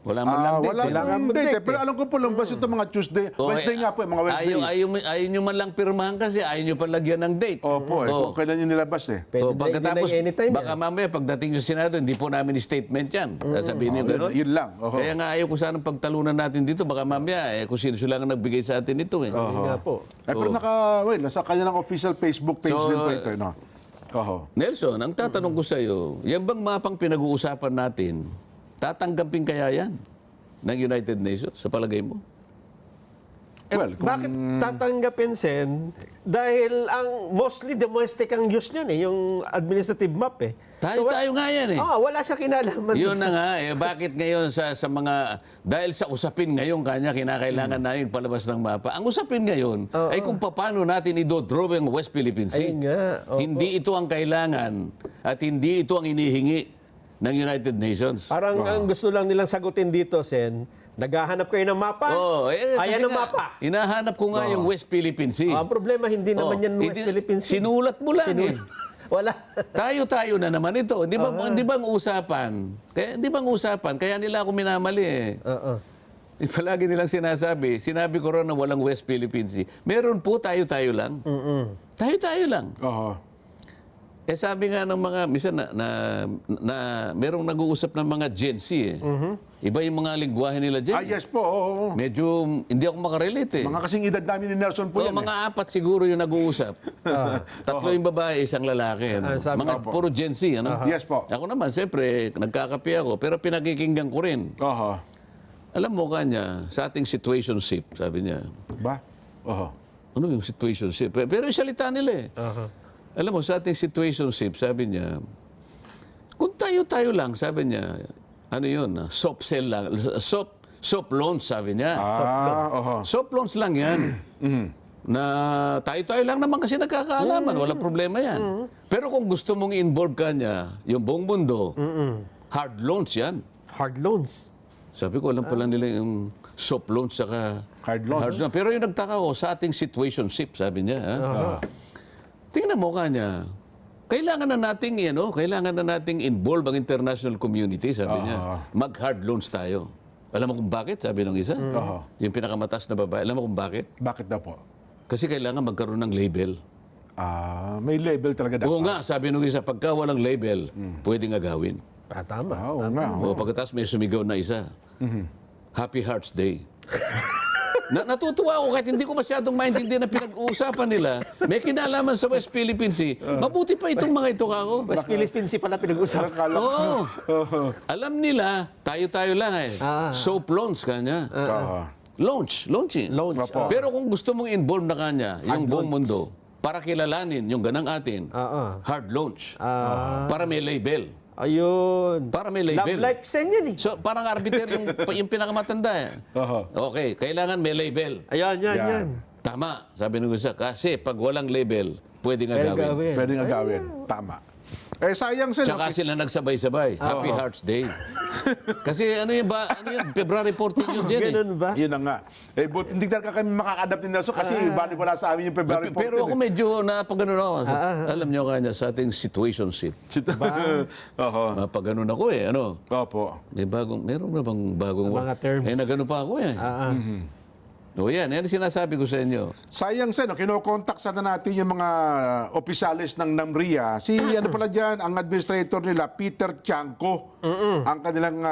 Wala man lang date. Wala lang date. Pero alam ko po lumabas ito mga Tuesday. Wednesday nga po, mga Wednesday. Ayaw nyo man lang pirmahan kasi ayaw nyo pa lagyan ng date. Kung kailan yung nilabas Pagkatapos, baka mamaya pagdating yung Senado, hindi po namin statement yan. Sabihin nyo gano'n. Yun lang. Kaya nga ayaw ko sanang pagtalunan natin dito. Baka mamaya, kung sino lang ang nagbigay sa atin ito. Nga po. Pero nasa kanilang official Facebook page din po ito. Nelson, ang tatanong ko sa iyo, yan bang mapang pinag-uusapan natin, tatanggapin kaya yan ng United Nations sa palagay mo? Well, kung- Bakit tatanggapin, Sen? Dahil ang mostly domestic ang use niyan yung administrative map eh. Tayo nga yan eh. Wala siya kinalaman. Yun na sa- nga, bakit ngayon sa mga, dahil sa usapin ngayon kanya, kinakailangan namin palabas ng mapa. Ang usapin ngayon ay kung paano natin i-draw ang West Philippine Sea. Ayun nga. Opo. Hindi ito ang kailangan at hindi ito ang inihingi ng United Nations. Parang ang gusto lang nilang sagutin dito, Sen, naghahanap kayo ng mapa? Ayan kasi ang nga, mapa. Hinahanap ko nga yung West Philippine Sea. Ang problema, hindi naman yan West Philippine Sea. Sinulat mo lang eh. Wala. Tayo na naman ito. Di ba ang usapan? Kaya nila ako minamali eh. Palagi nilang sinabi ko rin na walang West Philippine Sea. Meron po, tayo lang. Tayo lang. Oho. Sabi nga ng mga, minsan na merong nag-uusap ng mga Gen Z eh. Iba yung mga lingwahe nila dyan. Yes po. Oo. Medyo hindi ako makarelate eh. Mga kasing edad namin ni Nelson po yan. Mga apat siguro yung nag-uusap. Tatlo yung babae, isang lalaki. Ano? sabi- Mga puro Gen Z. Ano? Yes po. Ako naman, siyempre, nagkakape ako, pero pinagkikinggan ko rin. Oho. Alam mo kanya, sa ating situationship, sabi niya. Ba? Oho. Ano yung situationship? Pero yung salita nila eh. Alam mo, sa ating situationship, sabi niya, kung tayo lang, sabi niya, ano yun, soap sell lang, soap loans, sabi niya. Oho. Soap loans lang yan. Na tayo lang naman kasi nagkakaalaman, walang problema yan. Pero kung gusto mong involve ka niya, yung buong mundo, hard loans yan. Hard loans. Sabi ko, alam pala nila yung soap loans saka Hard loans. Pero yung nagtaka ko, sa ating situationship, sabi niya, tingnan mo kanya, kailangan na nating involve ang international community, sabi niya. Mag-hard loans tayo. Alam mo kung bakit? Sabi ng isa. Yung pinakamataas na babae. Alam mo kung bakit? Bakit daw po? Kasi kailangan magkaroon ng label. May label talaga dapat. Oo nga, sabi ng isa, pagka walang label, pwedeng agawin. Tama. Oo nga. O pagkatapos may sumigaw na isa, Happy Hearts Day. Natutuwa ako kahit hindi ko masyadong maintindihan na pinag-uusapan nila. May kinalaman sa West Philippine Sea. Mabuti pa itong mga ito kako. West Philippine Sea pala pinag-usapan. Akala ko. Oo. Alam nila, tayo lang eh. Soap loans kanya. Launching. Loans. Pero kung gusto mong involve na kanya, yung buong mundo, para kilalanin yung ganang atin, hard launch. Para may label. Ayun. Para may Love label. life sen yan eh. So, parang arbiter yung pinakamatanda eh. Okay, kailangan may label. Ayan, yan, Yan. yan. Tama, sabi ng isa. Kasi pag walang label, pwedeng agawin. Pwede nga gawin. Tama. Sayang sila. Tsaka sila nagsabay-sabay. Happy Hearts Day. Kasi ano yun, February 14 yun dyan eh. Ganun ba? Yun na nga. But hindi talaga kami makaka-adapt ni Nelson kasi bali wala sa amin yung February 14. Pero ako medyo napagano ako. Alam niyo kanya sa ating situationship. Oho. Napagano ako eh. Ano? Opo. Meron na bang bagong Mga terms. nagano pa ako eh. O yan sinasabi ko sa inyo. Sayang sen, kinokontak sana natin yung mga opisyalis ng NAMRIA. Si ano pala dyan, ang administrator nila, Peter Tiangco. Ang kanilang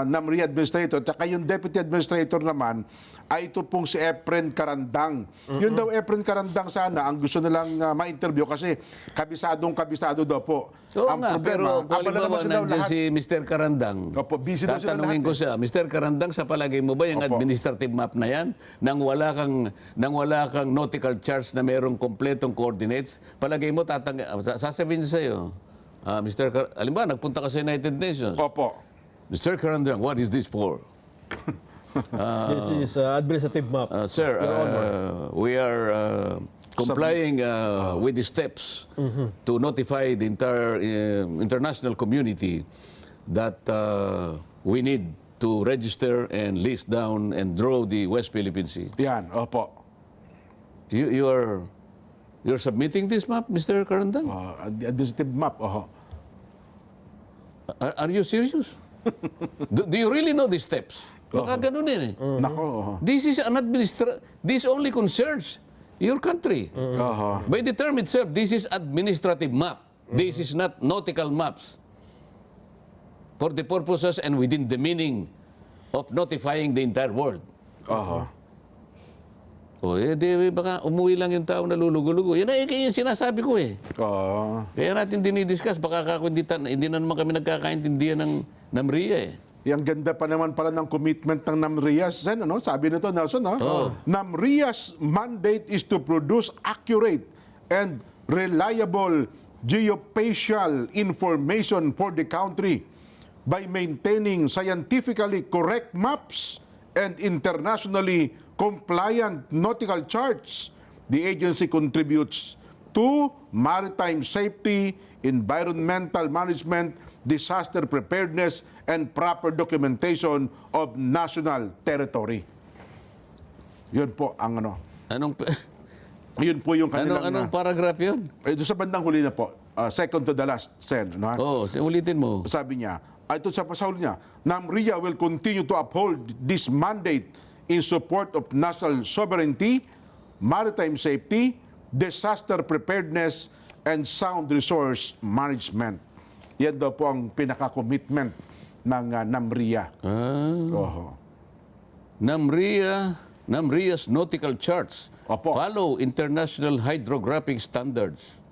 NAMRIA administrator. Tsaka yung deputy administrator naman, ay ito pong si Efren Carandang. Yun daw, Efren Carandang sana, ang gusto nilang ma-interview kasi kabisado daw po. Oo Ang nga, pero kung abala naman halimbawa sila nandiyan lahat. si Mr. Karandang, Opo, busy daw sila tatanungin lahat ko siya, Mr. Karandang, sa palagay mo ba yung Opo. administrative map na yan, nang wala kang nautical charts na mayroong kompletong coordinates, palagay mo sasabihin niya sa'yo, halimbawa, nagpunta ka sa United Nations, Opo. Mr. Karandang, what is this for? This is administrative map. Sir, we are complying with the steps to notify the entire international community that we need to register and list down and draw the West Philippine Sea. Yan, opo. You're submitting this map, Mr. Karandang? Administrative map, oho. Are you serious? Do you really know the steps? Baka ganun eh. Nako, oho. This only concerns your country. Oho. By the term itself, this is administrative map. This is not nautical maps. For the purposes and within the meaning of notifying the entire world. Oho. O, baka umuwi lang yung tao na lulugo-lugo. Yan ay yung sinasabi ko eh. Oo. Kaya natin dinidiscuss, baka hindi na naman kami nagkakaintindihan ng NAMRIA eh. Ang ganda pa naman pala ng commitment ng NAMRIAS, Sen, ano? Sabi nito, Nelson, no? NAMRIAS mandate is to produce accurate and reliable geospatial information for the country by maintaining scientifically correct maps and internationally compliant nautical charts. The agency contributes to maritime safety, environmental management, disaster preparedness, and proper documentation of national territory. Yun po ang ano. Yun po yung kanilang... Anong paragraph yun? Ito sa bandang huli na po. Second to the last, Sen. No? Ulitin mo. Sabi niya, ito sa pasahol niya, NAMRIA will continue to uphold this mandate in support of national sovereignty, maritime safety, disaster preparedness, and sound resource management. Yan daw po ang pinaka-commitment ng NAMRIA. NAMRIA's nautical charts Opo. follow international hydrographic standards.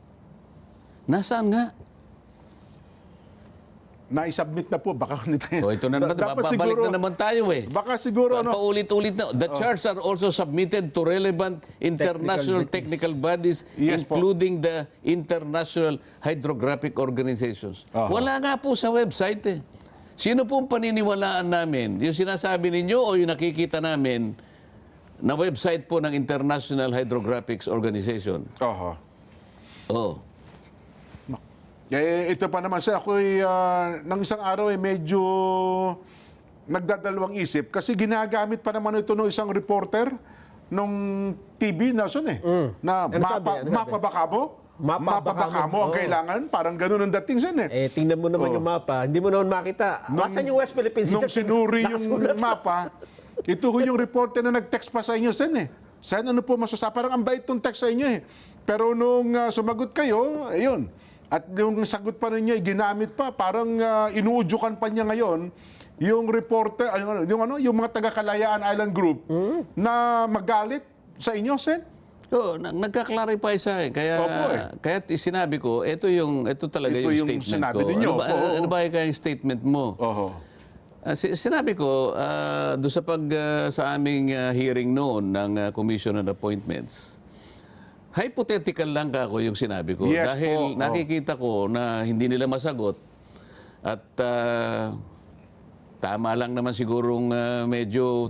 Nasaan nga? Na-submit na po. Baka Ito na naman. Babalik na naman tayo eh. Baka siguro, ano, Paulit-ulit na. The charts are also submitted to relevant international technical bodies, Yes po. including the International Hydrographic Organizations. Wala nga po sa website eh. Sino pong paniniwalaan namin? Yung sinasabi ninyo o yung nakikita namin na website po ng International Hydrographic Organization? Oho. Oh. Ito pa naman siya, ako'y nang isang araw medyo nagdadalawang isip kasi ginagamit pa naman ito ng isang reporter nung TV, Nelson na Ano sabi? mapa Bacamo. Mapa Bacamo ang kailangan. Parang ganun ang dating siya Tingnan mo naman yung mapa. Hindi mo naman makita. Asan yung West Philippines? Nung sinuri yung mapa, ito ho yung reporter na nag-text pa sa inyo, Sen Sen, ano po masasabi? Parang ang bait tong text sa inyo Pero nung sumagot kayo, ayun. At yung sagot pa ninyo, ginamit pa, parang inuudyukan pa niya ngayon yung reporter, yung mga taga-Kalayaan Island Group na magalit sa inyo, Sen. Nagka-clarify sa akin. Kaya sinabi ko, ito talaga Ito yung yung statement sinabi ko. ninyo. Ano ba yung statement mo? Sinabi ko, doon sa aming hearing noon ng Commission on Appointments, hypothetical lang ako yung sinabi ko. Yes, dahil po. nakikita ko na hindi nila masagot at tama lang naman sigurong medyo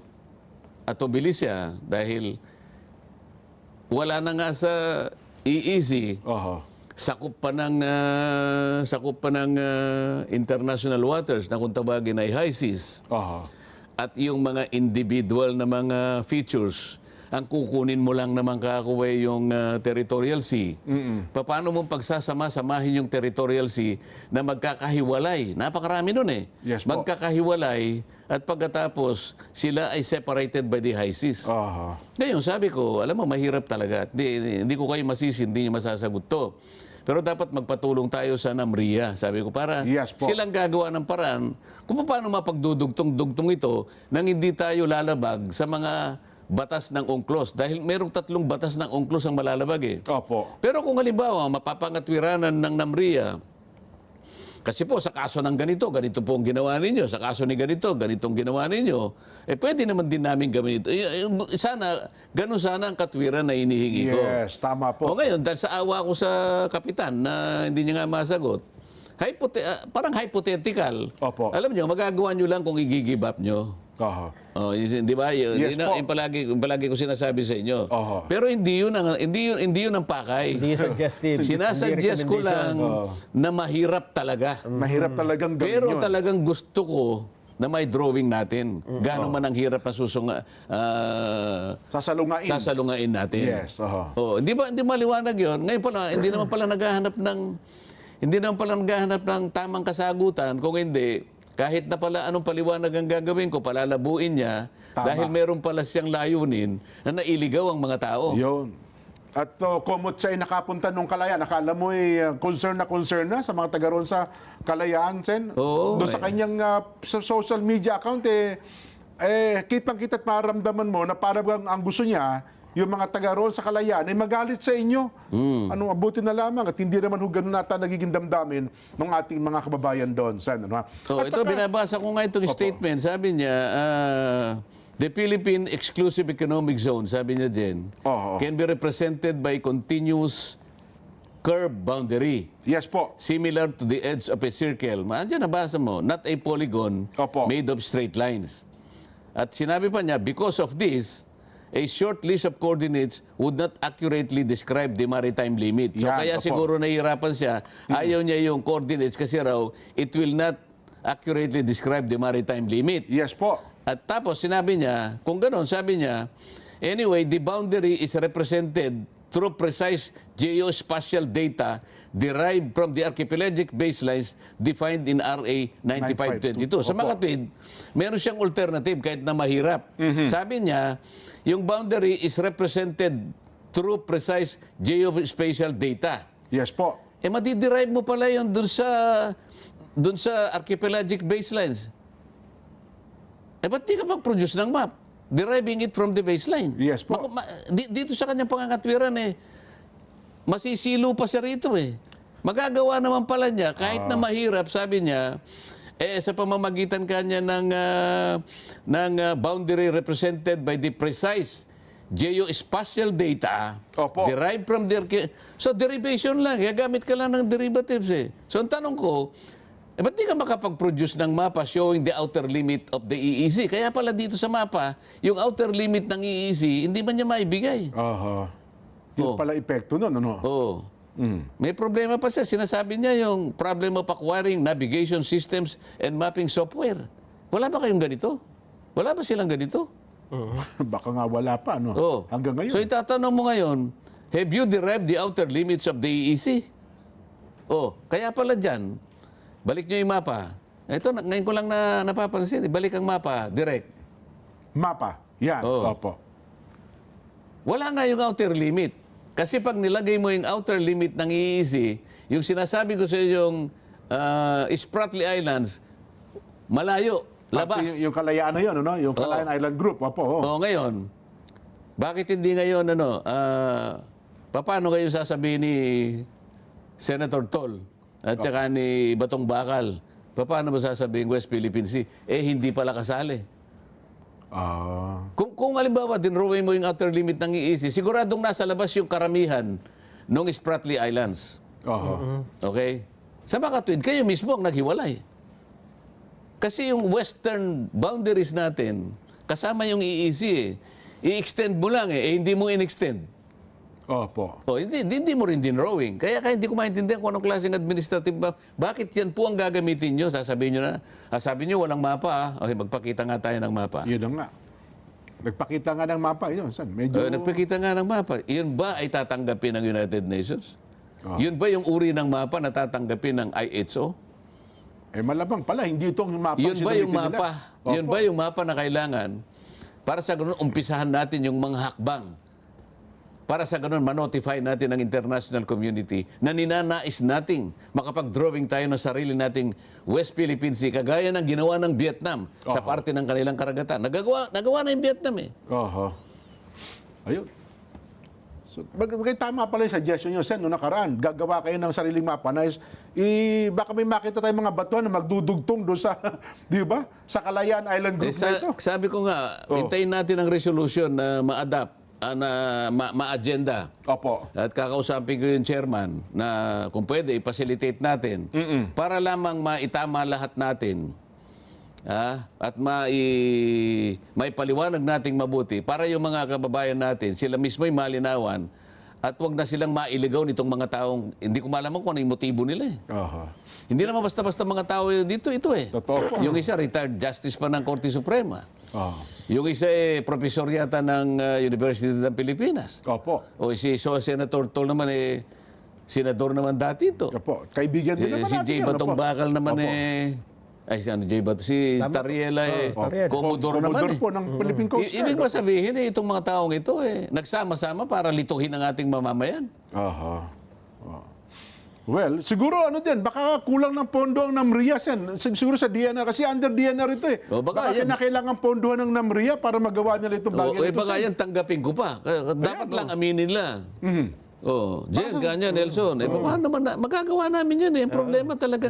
atobilis siya dahil wala na nga sa EEZ, sakop pa ng international waters na kung tawagin ay high seas. At yung mga individual na mga features, ang kukunin mo lang naman kakuway yung territorial sea. Paano mo pagsasama-samahin yung territorial sea na magkakahiwalay? Napakarami nun Yes po. magkakahiwalay at pagkatapos sila ay separated by the high seas. Ngayon, sabi ko, alam mo, mahirap talaga. Hindi ko kayo masisi, hindi nyo masasagot to. Pero dapat magpatulong tayo sa NAMRIA, sabi ko, para Yes po. silang gagawa ng paraan kung paano mapagdudugtong-dugtong ito nang hindi tayo lalabag sa mga batas ng UNCLOS. Dahil merong 3 batas ng UNCLOS ang malalabag Pero kung halimbawa, mapapangatwiranan ng NAMRIA, kasi po sa kaso ng ganito po ang ginawa ninyo. Sa kaso ni ganitong ginawa ninyo. Pwede naman din namin gawin ito. Ganun sana ang katwiran na inihingi ko. Yes, tama po. O ngayon, dahil sa awa ko sa kapitan na hindi niya nga masagot, parang hypothetical. Alam niyo, magagawa niyo lang kung i-give up niyo. Di ba? Yes, Yung palagi ko sinasabi sa inyo. Pero hindi yun ang pakay. Hindi suggestive. Sinasuggest ko lang na mahirap talaga. Mahirap talagang gawin Pero yun. talagang gusto ko na may drawing natin. Gano'n man ang hirap na sasalungain natin. Yes, Hindi maliwanag yun. Ngayon pala, hindi naman pala naghahanap ng tamang kasagutan. Kung hindi, kahit na pala anong paliwanag ang gagawin ko, palalabuin niya. Tama. Dahil meron pala siyang layunin na nailigaw ang mga tao. Yun. At kumot siya ay nakapunta nung Kalayaan, nakala mo concern na sa mga taga roon sa Kalayaan, Sen. Doon sa kanyang sa social media account, kitang-kita at maramdaman mo na parang ang gusto niya, yung mga taga roon sa Kalayaan ay magalit sa inyo. Ano, mabuti na lamang at hindi naman ganun nata nagiging damdamin ng ating mga kababayan doon. Sen, ano, ha? So, At ito, saka- binabasa ko nga itong statement. Sabi niya, the Philippine Exclusive Economic Zone, sabi niya din, Oo. can be represented by continuous curve boundary, Yes po. similar to the edge of a circle. Andiyan, nabasa mo, not a polygon Opo. made of straight lines. At sinabi pa niya, because of this, a short list of coordinates would not accurately describe the maritime limit. So Yan, kaya opo. siguro nahihirapan siya, ayaw niya yung coordinates kasi raw, it will not accurately describe the maritime limit. Yes po. At tapos sinabi niya, kung gano'n, sabi niya, anyway, the boundary is represented through precise geospatial data derived from the archipelagic baselines defined in RA 9522. Sa mga tweet, meron siyang alternative kahit na mahirap. Sabi niya, yung boundary is represented through precise geospatial data. Yes po. Madiderive mo pala yun dun sa archipelagic baselines. Ba't di ka mag-produce ng map? Deriving it from the baseline. Yes po. Dito sa kanyang pangangatwiran masisilo pa siya rito Magagawa naman pala niya, kahit na mahirap, sabi niya, sa pamamagitan kanya ng boundary represented by the precise geospatial data Opo. derived from the... So, derivation lang. Gamit ka lang ng derivatives So, ang tanong ko, ba't di ka makapag-produce ng mapa showing the outer limit of the EEZ? Kaya pala dito sa mapa, yung outer limit ng EEZ, hindi man niya maibigay. Aha. Yun pala epekto nun, ano? Oo. May problema pa siya. Sinasabi niya yung problem of acquiring navigation systems and mapping software. Wala ba kayong ganito? Wala ba silang ganito? Baka nga wala pa, no? Oo. Hanggang ngayon. So itatanong mo ngayon, have you derived the outer limits of the EEZ? Kaya pala dyan, balik nyo yung mapa. Ito, ngayon ko lang napapansin. Balik ang mapa, direct. Mapa. Yan. Oo. Opo. Wala nga yung outer limit. Kasi pag nilagay mo yung outer limit ng EEZ, yung sinasabi ko sa yung Spratly Islands, malayo, labas. Pati yung Kalayaan na yun, ano? Yung Kalayaan Island Group. Opo. Ngayon, bakit hindi ngayon, paano kayo sasabihin ni Senator Tol at saka ni Batong Bakal, paano ba sasabihin West Philippine Sea? Hindi pala kasali. Kung halimbawa, dinrawin mo yung outer limit ng EEZ, siguradong nasa labas yung karamihan ng Spratly Islands. Okay? Sa mga tweet, kayo mismo ang naghiwalay. Kasi yung western boundaries natin, kasama yung EEZ I-extend mo lang hindi mo in-extend. Opo. Hindi mo rin dinrawing. Kaya hindi ko maintindihan kung anong klaseng administrative map. Bakit yan po ang gagamitin nyo? Sasabihin nyo na, sabi nyo walang mapa. Okay, magpakita nga tayo ng mapa. Yun na nga. Nagpakita nga ng mapa. Yun, San? Medyo... Nagpakita nga ng mapa. Yun ba ay tatanggapin ng United Nations? Yun ba yung uri ng mapa na tatanggapin ng IHO? Malamang pala, hindi itong mapa. Yun ba yung sinamitin mapa? nila? Yun Opo. ba yung mapa na kailangan para sa ganun umpisahan natin yung mga hakbang? Para sa ganun ma-notify natin ang international community na ninanais nating makapag-drawing tayo ng sarili nating West Philippine Sea kagaya ng ginawa ng Vietnam sa parte ng kanilang karagatan. Nagawa na yung Vietnam Oho. Ayun. So, tama pala yung suggestion nyo, Sen, noong nakaraan. Gagawa kayo ng sariling mapa na baka may makita tayong mga batuan na magdudugtong doon sa, di ba? Sa Kalayaan Island Group na ito. Sabi ko nga, hintayin natin ang resolution na ma-adapt, na ma-agenda. Opo. At kakausapin ko yung chairman na kung pwede, i-facilitate natin para lamang maitama lahat natin at maipaliwanag nating mabuti para yung mga kababayan natin, sila mismo'y malinawan at wag na silang mailigaw nitong mga taong hindi ko malaman kung ano yung motibo nila Oho. Hindi naman basta-basta mga tao dito, ito Totoo po. Yung isa, retired justice pa ng Korte Suprema. Oho. Yung isa professor yata ng University ng Pilipinas. Opo. O si Senator Tol naman senador naman dati ito. Opo. Kaibigan din naman Si natin Jay yan, Batong opo. Bakal naman Opo. si Jay Bato, si Tariela Commodore naman Commodore po ng Philippine Coast Guard. Ibig ba sabihin itong mga taong ito nagsama-sama para lituhin ang ating mamamayan. Aha. Well, siguro ano din, baka kulang ng pondo ang NAMRIA, Sen. Siguro sa DNR, kasi under DNR ito eh. O, baka baka yan. kinakailangan pondohan ng NAMRIA para magawa nila itong bagay O, na ito, baka Sen. yan, tanggapin ko pa. Dapat lang aminin lang. Oh, Jen, ganyan, Nelson. Paano naman magagawa namin yan eh. Ang problema talaga.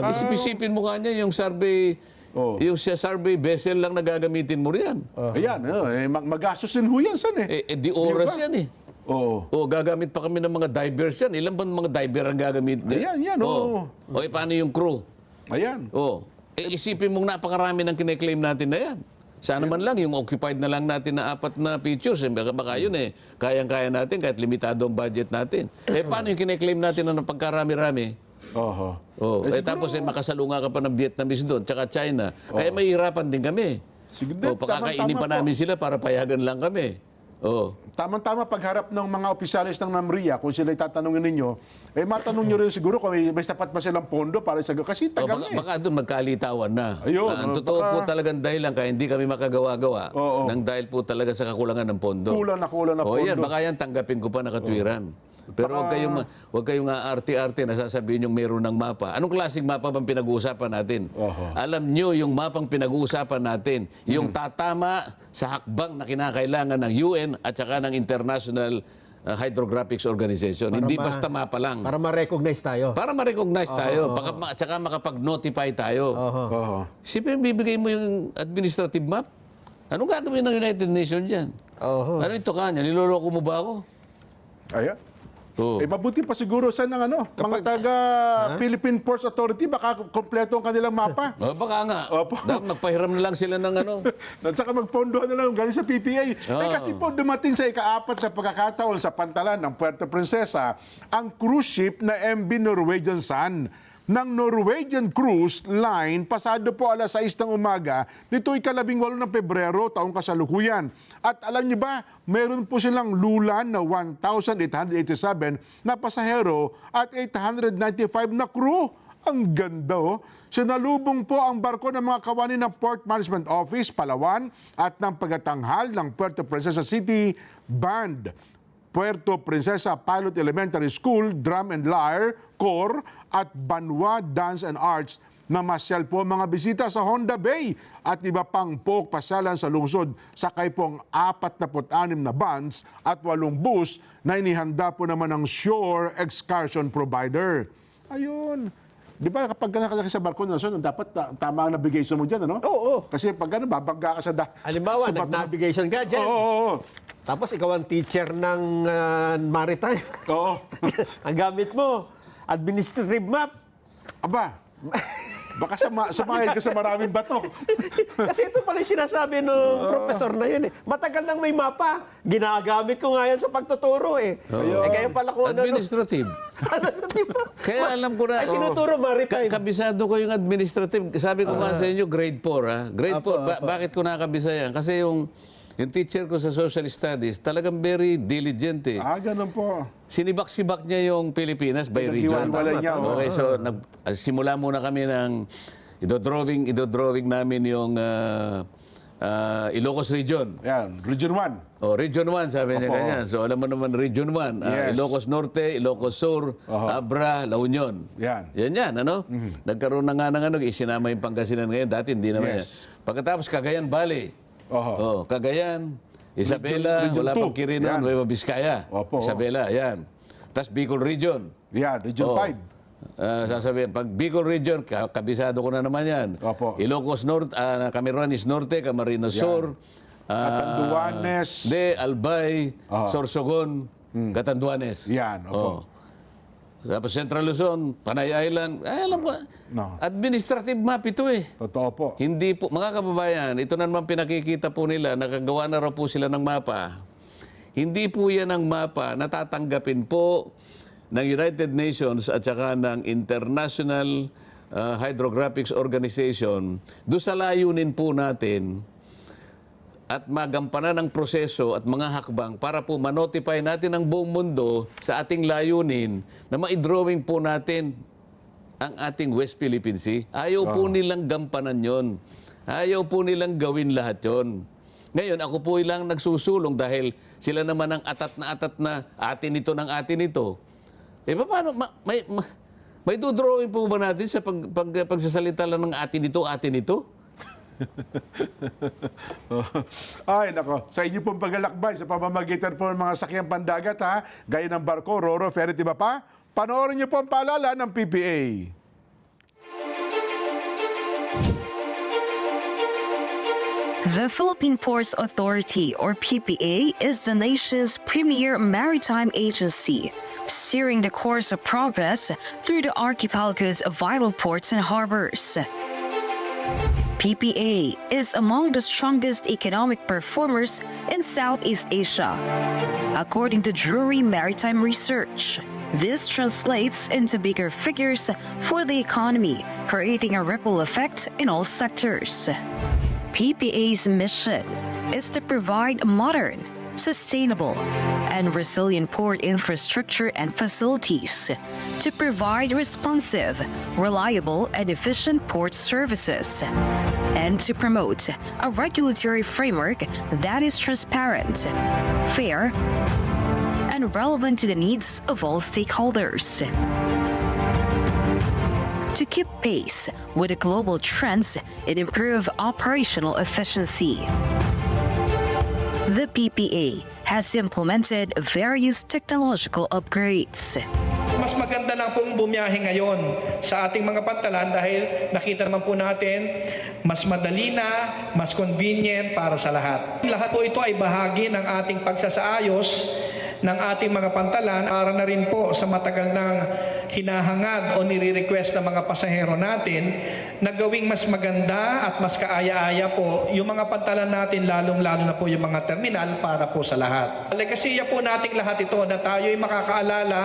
Isip-isipin mo kanya yung survey, yung survey vessel lang na gagamitin mo riyan. Ayan, magastos din ho yan, Sen eh. Di oras yan eh. Oo. Gagamit pa kami ng mga divers yan. Ilan ba mga diver ang gagamit? Ayan, oo. Paano yung crew? Ayan. Isipin mong napakarami ng kine-claim natin na yan. Sana man lang, yung occupied na lang natin na 4 na features. Baka yun kayang-kaya natin kahit limitado ang budget natin. Paano yung kine-claim natin na pagkarami-rami? Oho. Tapos makasalunga ka pa ng Vietnamese doon, tsaka China. Kaya mahihirapan din kami. Sige, Pakakainin pa namin sila para payagan lang kami. Tama-tama pagharap ng mga opisyalis ng NAMRIA, kung sila tatanungin ninyo, matanong nyo rin siguro kung may sapat pa silang pondo para sa... Kasi tagal Baka doon magkalitawan na. Ayun, Ang totoo po talagang dahilan kaya hindi kami makagawa-gawa nang dahil po talaga sa kakulangan ng pondo. Kulang na pondo. Yan, baka yan tanggapin ko pa na katwiran. Pero huwag kayong aarte-arte na sasabihin yung meron ng mapa. Anong klaseng mapa bang pinag-uusapan natin? Alam nyo yung mapang pinag-uusapan natin, yung tatama sa hakbang na kinakailangan ng UN at saka ng International Hydrographics Organization. Hindi basta mapa lang. Para ma-recognize tayo. Para ma-recognize tayo. At saka makapag-notify tayo. Siyempre, bibigay mo yung administrative map. Anong gagawin ng United Nations dyan? Ano ito kanya? Niloloko mo ba ako? Ayan. Mabuti pa siguro sa ng mga taga Philippine Ports Authority, baka kompleto ang kanilang mapa. Baka nga. Opo. Dapat magpahiram na lang sila ng At saka magpondohan na lang galing sa PPA. Kasi po dumating sa ika-4 sa pagkakataon sa pantalan ng Puerto Princesa ang cruise ship na MV Norwegian Sun ng Norwegian Cruise Line pasado po alas 6 ng umaga nito ika-18 ng Pebrero taong kasalukuyan. At alam niyo ba, meron po silang lulan na 1,887 na pasahero at 895 na crew. Ang ganda Sinalubong po ang barko ng mga kawani ng Port Management Office, Palawan at ng pagtatanghal ng Puerto Princesa City Band, Puerto Princesa Pilot Elementary School, Drum and Lyre Corps at Banwa Dance and Arts na masyal po mga bisita sa Honda Bay at iba pang pasyalan sa lungsod. Sakay po ang 46 na bands at 8 bus na inihanda po naman ng Shore Excursion Provider. Ayun. Di ba kapag nakasakay sa barko na dapat tama ang navigation mo dyan, ano? Oo. Kasi pag babangga ka sa... Halimbawa, nag-navigation ka dyan. Oo. Tapos ikaw ang teacher ng maritime. Oo. Ang gamit mo, administrative map. Aba, baka sumahid ka sa maraming bato. Kasi ito pala yung sinasabi ng professor na yun eh. Matagal nang may mapa. Ginagamit ko nga yan sa pagtuturo eh. Kaya pala ko administrative. Kaya alam ko na. Ay, tinuturo maritime. Kabisado ko yung administrative. Sabi ko nga sa inyo, grade 4. Grade 4, bakit ko nakabisa yan? Kasi yung teacher ko sa social studies, talagang very diligent eh. Ganun po. Sinibak-sibak niya yung Pilipinas by region. Pinaghiwalay niya. Okay, so simula muna kami ng idodrawing namin yung Ilocos Region. Yan, Region 1. Region 1, sabi niya ganyan. So alam mo naman, Region 1. Yes. Ilocos Norte, Ilocos Sur, Abra, La Union. Yan. Yan, ano? Nagkaroon na nga ng isinama yung Pangasinan ngayon. Dati hindi naman Yes. yan. Pagkatapos, Cagayan Valley. Cagayan, Isabela, Region wala 2. pang Quirino, Yan. Nueva Vizcaya. Opo. Isabela, yan. Tapos Bicol Region. Yan, Region 5. Sasabihin, pag Bicol Region, kabisado ko na naman yan. Opo. Ilocos Norte, Camarines Norte, Camarines Sur, Catanduanes. Albay, Sorsogon, Catanduanes. Yan, opo. Tapos Central Luzon, Panay Island. Alam ko, No. administrative map ito eh. Totoo po. Hindi po, mga kababayan, ito na naman pinakikita po nila, nakagawa na raw po sila ng mapa. Hindi po yan ang mapa na tatanggapin po ng United Nations at saka ng International Hydrographics Organization do sa layunin po natin at magampanan ng proseso at mga hakbang para po ma-notify natin ang buong mundo sa ating layunin na ma-drawing po natin ang ating West Philippine Sea. Ayaw po nilang gampanan yon. Ayaw po nilang gawin lahat yon. Ngayon, ako po ilang nagsusulong dahil sila naman ang atat na atin ito ng atin ito. Paano? May dodrawing po ba natin sa pagsasalita lang ng atin ito? Ay, nako. Sa inyo pong paglalakbay sa pamamagitan po ng mga sakyang pandagat, ha? Gaya ng barko, roro, ferry, iba pa? Panoorin niyo po ang paalala ng PPA. The Philippine Ports Authority, or PPA, is the nation's premier maritime agency, steering the course of progress through the archipelago's vital ports and harbors. PPA is among the strongest economic performers in Southeast Asia, according to Drury Maritime Research. This translates into bigger figures for the economy, creating a ripple effect in all sectors. PPA's mission is to provide modern, sustainable, and resilient port infrastructure and facilities to provide responsive, reliable, and efficient port services, and to promote a regulatory framework that is transparent, fair, and relevant to the needs of all stakeholders. To keep pace with the global trends and improve operational efficiency, the PPA has implemented various technological upgrades. Mas maganda lang pong bumiyahe ngayon sa ating mga pantalan dahil nakita naman po natin mas madali na, mas convenient para sa lahat. Lahat po ito ay bahagi ng ating pagsasaayos ng ating mga pantalan para na rin po sa matagal ng hinahangad o nire-request ng mga pasahero natin na gawing mas maganda at mas kaaya-aya po yung mga pantalan natin, lalong-lalo na po yung mga terminal para po sa lahat. Legasiya po nating lahat ito na tayo ay makakaalala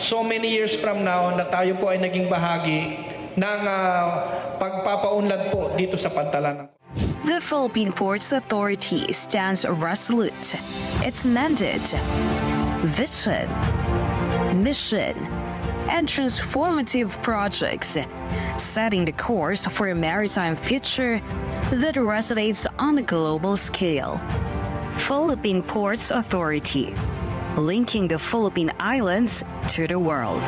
so many years from now na tayo po ay naging bahagi ng pagpapaunlad po dito sa pantalan. The Philippine Ports Authority stands resolute. Its mandate, vision, mission, and transformative projects, setting the course for a maritime future that resonates on a global scale. Philippine Ports Authority, linking the Philippine Islands to the world.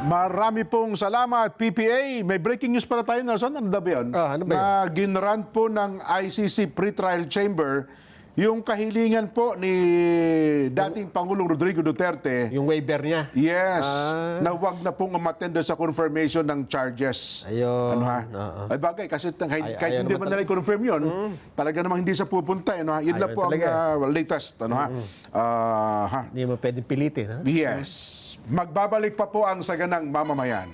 Marami pong salamat, PPA. May breaking news pala tayo, Nelson. Ano ba yun? Ano ba yun? Na ginrant po ng ICC Pre-Trial Chamber yung kahilingan po ni dating Pangulong Rodrigo Duterte. Yung waiver niya. Yes. Na wag na pong umattend sa confirmation ng charges. Ayun. Ano ha? Oo. Ay bagay, kasi kahit ayaw hindi naman man nila i-confirm yun, talaga namang hindi sa pupunta. Ano, ha? Yun Ayaw lang po ang talaga. latest. Ano, ha? Ha? Hindi mo pwedeng pilitin. Ha? Yes. Magbabalik pa po ang saganang mamamayan.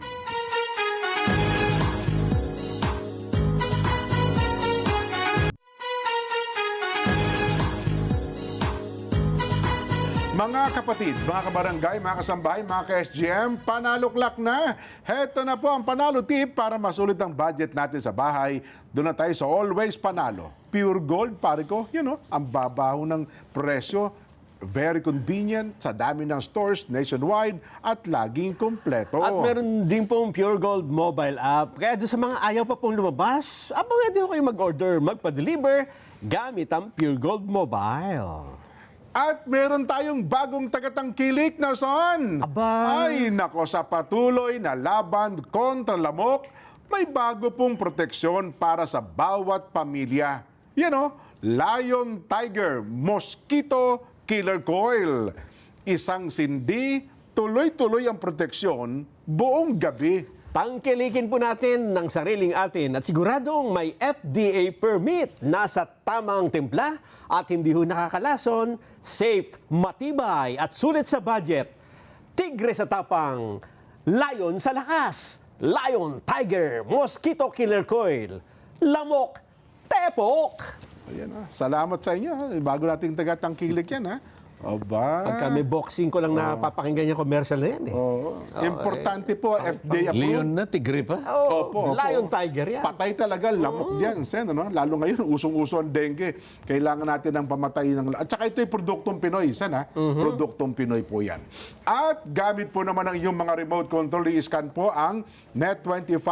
Mga kapatid, mga kabarangay, mga kasambahay, mga ka-SGM, panaluklak na. Heto na po ang panalo tip para masulit ang budget natin sa bahay. Doon na tayo sa Always Panalo. Pure gold, pare ko, ang babaho ng presyo. Very convenient, sa dami ng stores nationwide at laging kompleto. At meron din pong Pure Gold mobile app. Kaya doon sa mga ayaw pa pong lumabas, pwede ko kayo mag-order, magpa-deliver gamit ang Pure Gold mobile. At meron tayong bagong tagatangkilik, Nelson. Aba. Ay, nako, sa patuloy na laban kontra lamok, may bago pong proteksyon para sa bawat pamilya. Lion Tiger Mosquito Killer Coil. Isang sindi, tuloy-tuloy ang proteksyon buong gabi. Tangkilikin po natin ng sariling atin at siguradong may FDA permit, nasa tamang timpla at hindi ho nakakalason, safe, matibay at sulit sa budget. Tigre sa tapang, lion sa lakas, Lion Tiger Mosquito Killer Coil. Lamok, tepok! Ayan, salamat sa inyo. Bago nating tagatangkilik yan. Aba. Pagka may boxing ko lang napapakinggan yung commercial na yan eh. Oo. Importante po, FDA approved. Leon na, tigre pa. Opo. Lion Tiger yan. Patay talaga, lamok dyan, Sen. Ano? Lalo ngayon, usong-uso ang dengue. Kailangan natin ng pamatay ng... At saka ito'y produktong Pinoy, Sen, ha? Produktong Pinoy po yan. At gamit po naman ang inyong mga remote control, i-scan po ang Net25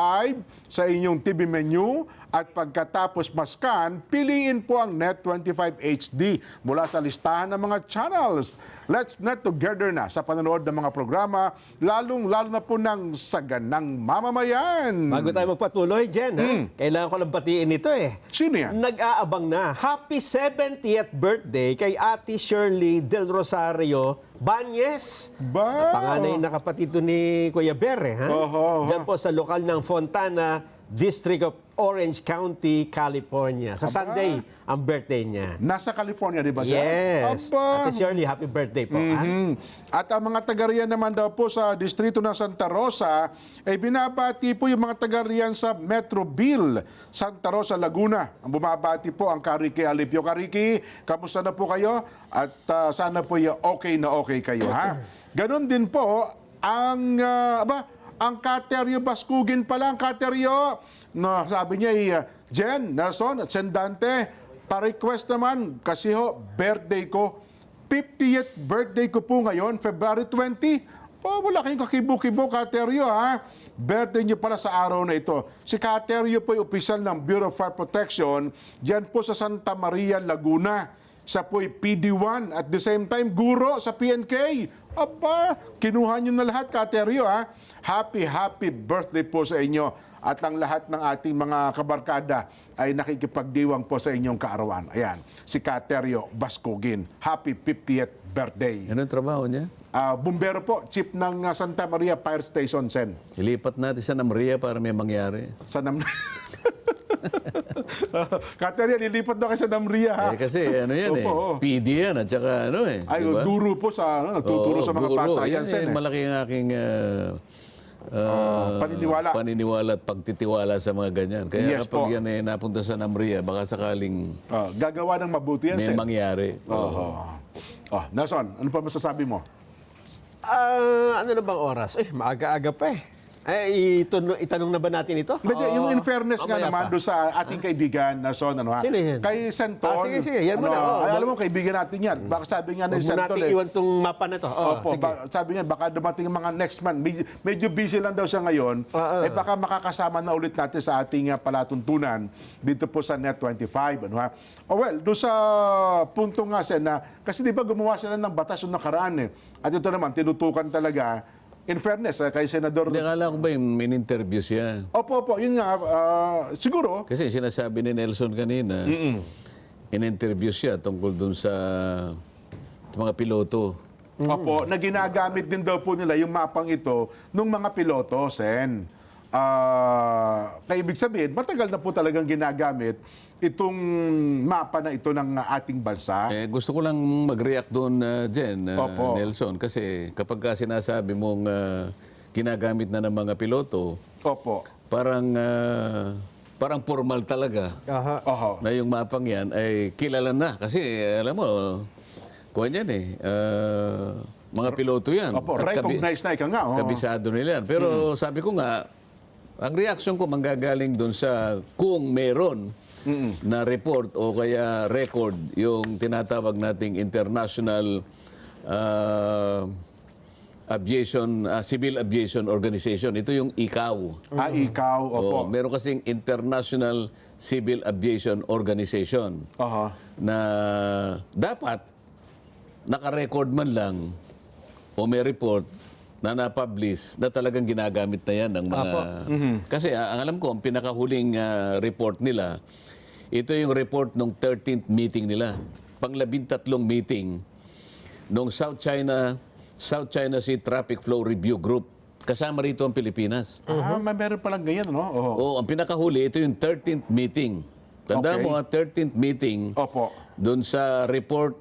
sa inyong TV menu. At pagkatapos mascan, piliin po ang Net25 HD mula sa listahan ng mga channels. Let's net together na sa panonood ng mga programa, lalo na po ng Saganang Mamamayan. Bago tayo magpatuloy, Jen, ha? Kailangan ko lang batiin ito eh. Sino yan? Nag-aabang na. Happy 70th birthday kay Ate Shirley Del Rosario Banyes. Ba? Panganay na kapatid to ni Kuya Bere, ha? Oho. Diyan po sa lokal ng Fontana, District of Orange County, California. Sa Sunday, ang birthday niya. Nasa California, di ba siya? Yes. Aba. Ate Shirley, happy birthday po. ha? At ang mga taga-riyan naman daw po sa distrito ng Santa Rosa, ay binabati po yung mga taga-riyan sa Metroville, Santa Rosa, Laguna. Ang bumabati po ang Kariki Alipio. Kariki, kamusta na po kayo? At sana po okay na okay kayo, ha? Ganon din po ang... ang Kateryo Baskugin pala, ang Kateryo, no, sabi niya, Jen, Nelson at Sendante, pa-request naman, kasi ho, birthday ko, 50th birthday ko po ngayon, February 20. Oh, wala kayong kakibo-kibo, Kateryo, ha? Birthday niyo pala sa araw na ito. Si Kateryo po ay opisyal ng Bureau of Fire Protection, dyan po sa Santa Maria, Laguna. Siya po'y PD1 at the same time, guro sa PNK. Aba, kinuha nyo na lahat, Kateryo, ha? Happy birthday po sa inyo. At ang lahat ng ating mga kabarkada ay nakikipagdiwang po sa inyong kaarawan. Ayan, si Kateryo Baskugin. Happy 50th birthday. Ano ang trabaho niya? Bumbero po, chief ng Santa Maria Fire Station, Sen. Ilipat natin sa Namria para may mangyari. Sa Kateryo, nilipat daw kayo sa Namria, ha? Kasi ano yan Opo. PD yan at saka ano Ay, diba? guro po sa, nagtuturo sa mga guro. bata yan, Yan, Sen. malaki ang aking Paniniwala. paniniwala at pagtitiwala sa mga ganyan. Kaya Yes kapag po. yan napunta sa Namria, baka sakaling Gagawa ng mabuti yan, may Sen. mangyari. Nelson, ano pa masasabi mo? Ano na bang oras? Maaga-aga pa eh. Itanong na ba natin ito? Hindi, yung in fairness nga mamaya naman pa. doon sa ating kaibigan, Nelson, ano ha? Sino yan? Kay Senton. Sige, yan muna. Ay, alam mo, kaibigan natin yan. Baka sabi nga ni Huwag mo Senton natin iwan tong mapa na to. Opo, Sige. sabi niya, baka dumating mga next month. Medyo busy lang daw siya ngayon. Baka makakasama na ulit natin sa ating palatuntunan dito po sa Net25. Ano, ha? Doon sa punto nga, Sen, na, kasi di ba gumawa sila ng batas yung nakaraan eh. At ito naman, tinutukan talaga. In fairness, kay Senador... Hindi, akala ko ba yung in-interview siya? Opo, yun nga, siguro. Kasi sinasabi ni Nelson kanina, in-interview siya tungkol dun sa mga piloto. Opo, na ginagamit din daw po nila yung mapang ito ng mga piloto, Sen. Kaya ibig sabihin, matagal na po talagang ginagamit itong mapa na ito ng ating bansa. Gusto ko lang mag-react doon, Jen, Opo. Nelson, kasi kapag ka sinasabi mong ginagamit na ng mga piloto, Opo. parang formal talaga Oho. na yung mapang yan ay kilala na. Kasi alam mo, kuha yan mga piloto yan. Opo, At recognize na ika nga. kabisado nila yan. Pero sabi ko nga, ang reaction ko manggagaling doon sa kung meron na report o kaya record yung tinatawag nating International Civil Aviation Organization. Ito yung ICAO. Ikaw, opo. Meron kasing International Civil Aviation Organization Oho. na dapat naka-record man lang o may report na na-publish na talagang ginagamit na yan ng mga... Kasi ang alam ko, ang pinakahuling report nila, ito yung report ng 13th meeting nila. Pang-13 meeting ng South China Sea Traffic Flow Review Group. Kasama rito ang Pilipinas. Meron palang ganyan, no? Oho. Oo, ang pinakahuli, ito yung 13th meeting. Tanda Okay. mo, 13th meeting Opo. doon sa report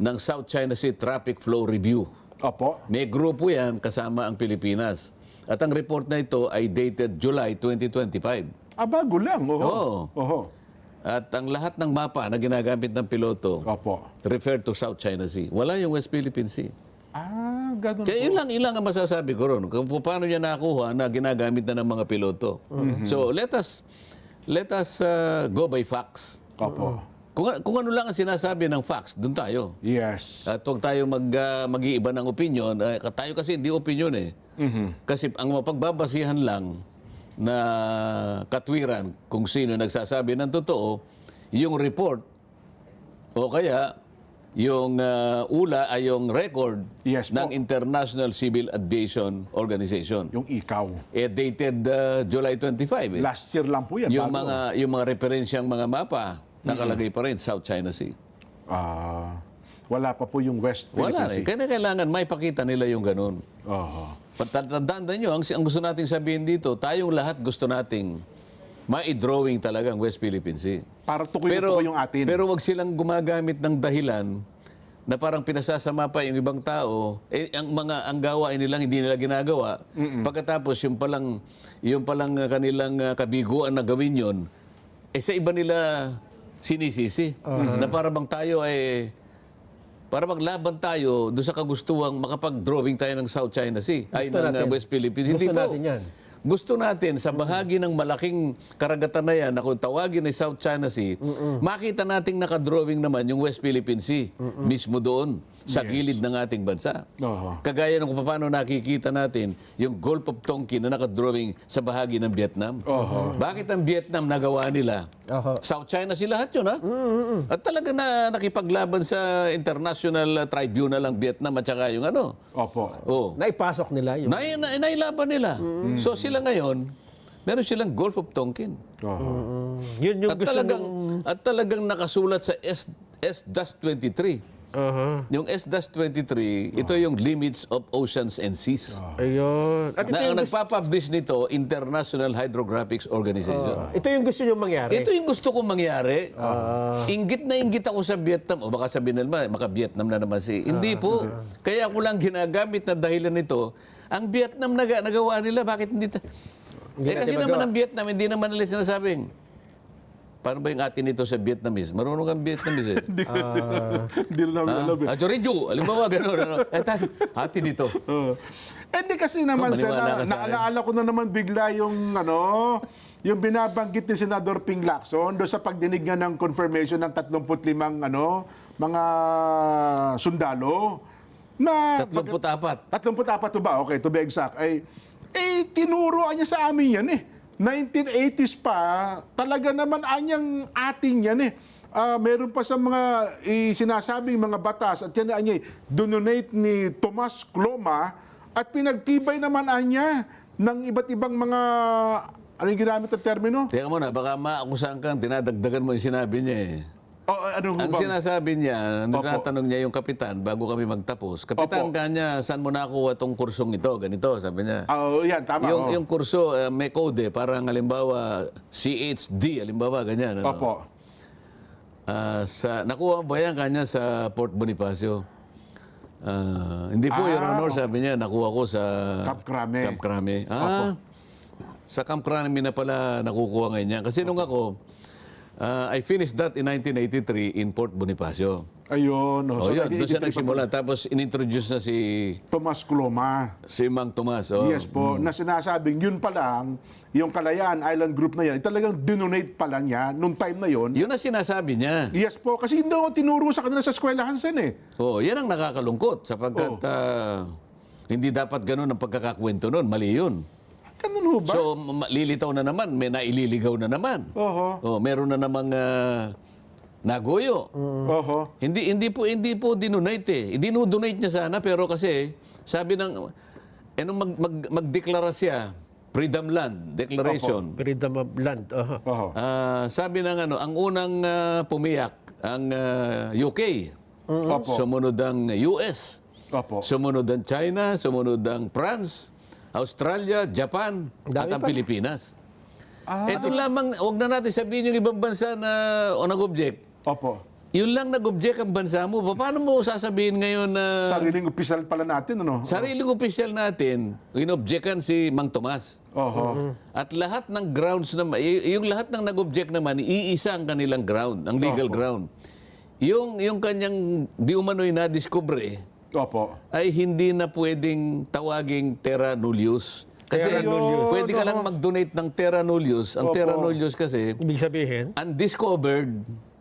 ng South China Sea Traffic Flow Review. Opo. May grupo yan kasama ang Pilipinas. At ang report na ito ay dated July 2025. Bago lang. Oho. Oo. Oho. At ang lahat ng mapa na ginagamit ng piloto Opo. refer to South China Sea. Wala yung West Philippine Sea. Ganun Kaya po. ilang ang masasabi ko ron. Kung paano niya nakuha na ginagamit na ng mga piloto. So let us go by facts. Opo. Kung ano lang ang sinasabi ng facts, doon tayo. Yes. At huwag tayo mag-iiba ng opinion. Tayo kasi hindi opinion eh. Kasi ang mapagbabasihan lang na katwiran kung sino nagsasabi ng totoo, yung report o kaya yung ula ay yung record Yes po. ng International Civil Aviation Organization. Yung ikaw. Dated July 25. Eh. Last year lang po yan. Yung bago. mga referensyang mga mapa, nakalagay pa rin South China Sea. Wala pa po yung West Philippine Wala rin. Sea. Kaya kailangan may pakita nila yung ganun. Tandaan nyo, ang gusto nating sabihin dito, tayong lahat gusto nating ma-drawing talagang West Philippine Sea. Para tukoy po yung atin. Pero wag silang gumagamit ng dahilan na parang pinasasama pa yung ibang tao, ang gawain nilang hindi nila ginagawa. Pagkatapos yung palang kanilang kabiguan na gawin yon, sa iba nila sinisisi. Na para bang tayo para maglaban tayo doon sa kagustuhang makapag-drawing tayo ng South China Sea, ay ng natin. West Philippines. Hindi Gusto po. natin yan. Gusto natin sa bahagi ng malaking karagatan na yan na kung tawagin ay South China Sea, makita nating nakadrawing naman yung West Philippine Sea mismo doon sa gilid ng ating bansa. Kagaya ng kung paano nakikita natin yung Gulf of Tonkin na nakadrawing sa bahagi ng Vietnam. Bakit ang Vietnam nagawa nila? South China Sea lahat yun, ha? At talaga na nakipaglaban sa International Tribunal ng Vietnam at saka yung ano. Opo. Oh. Naipasok nila yung... Nailaban nila. So sila ngayon, meron silang Gulf of Tonkin. Yun yung At gusto talagang nakasulat sa S-23. Yung S-23, ito yung Limits of Oceans and Seas. Ayun. At ito Na ang yung gusto, nagpapublish nito, International Hydrographics Organization. ito yung gusto nyo mangyari. Ito yung gusto kong mangyari. Inggit na inggit ako sa Vietnam. O baka sabihin naman, maka-Vietnam na naman si... Hindi po. Kaya ako lang ginagamit na dahilan nito. Ang Vietnam nagawa nila, bakit hindi... kasi natin naman magawa. ang Vietnam, hindi naman nila sinasabing, paano ba yung atin ito sa Vietnamese? Marunong kang Vietnamese eh. Hindi na namin alam eh. Chorizo, alimbawa gano'n. Ano? Atin ito. Hindi kasi naman, maniwala ka sa akin. naalaala ko na naman bigla yung yung binabanggit ni Senador Ping Lacson doon sa pagdinig nga ng confirmation ng 35 mga sundalo na 34. 34 ba? Okay, to be exact. Tinuruan niya sa amin yan eh. 1980s pa, talaga naman anyang ating yan eh. Meron pa sa mga sinasabing mga batas at yan anya donate ni Tomas Cloma at pinagtibay naman anya ng iba't ibang mga ano yung ginamit na termino? Teka muna, baka maakusahan kang dinadagdagan mo yung sinabi niya eh. Ano Ang bang? sinasabi niya, Opo. tinatanong niya yung kapitan bago kami magtapos. Kapitan, Opo. kanya, saan mo nakuha tong kursong ito? Ganito, sabi niya. Yan, tama. Yung kurso, may code parang halimbawa CHD, halimbawa ganyan. Ano? Opo. Nakuha ba yan kanya sa Port Bonifacio? Hindi po, Your Honor, sabi niya, nakuha ko sa Camp Crame. Camp Crame. Sa Camp Crame na pala nakukuha ngayon yan. Kasi nung ako, I finished that in 1983 in Port Bonifacio. Ayun. Yun, doon siya nagsimula. Tapos inintroduce na si Tomas Cloma. Mang Tomas. Yes po, na sinasabing yun pa lang, yung Kalayaan Island Group na yan, talagang dinonate pa lang niya nung time na yon. Yun ang sinasabi niya. Yes po, kasi hindi daw tinuro sa kanila sa eskwelahan sen eh. Yan ang nakakalungkot sapagkat hindi dapat ganun ang pagkakakwento nun. Mali yun. Ganun ho ba? So, lilitaw na naman, may naililigaw na naman. Meron na namang nagoyo. Hindi po dinonate eh. Dinodonate niya sana, pero kasi, sabi ng, nung magdeklara siya, Freedom Land Declaration, Freedom of land. sabi ng ang unang pumiyak, ang UK. Sumunod ang US. Sumunod ang China, sumunod ang France, Australia, Japan, at ang Pilipinas. Ito lamang, huwag na natin sabihin yung ibang bansa na nag-object. Yun lang nag-object ang bansa mo. Paano mo sasabihin ngayon na... Sariling opisyal pala natin, ano? Sariling opisyal natin, inobjectan si Mang Tomas. Oho. At lahat ng grounds naman, yung lahat ng nag-object naman, iisa ang kanilang ground, ang legal ground. Yung kanyang di umano'y na-discover Opo. ay hindi na pwedeng tawaging terra nullius. Kasi Terra nullius. pwede ka lang mag-donate ng terra nullius. Ang Opo. terra nullius kasi, Ibig sabihin? undiscovered,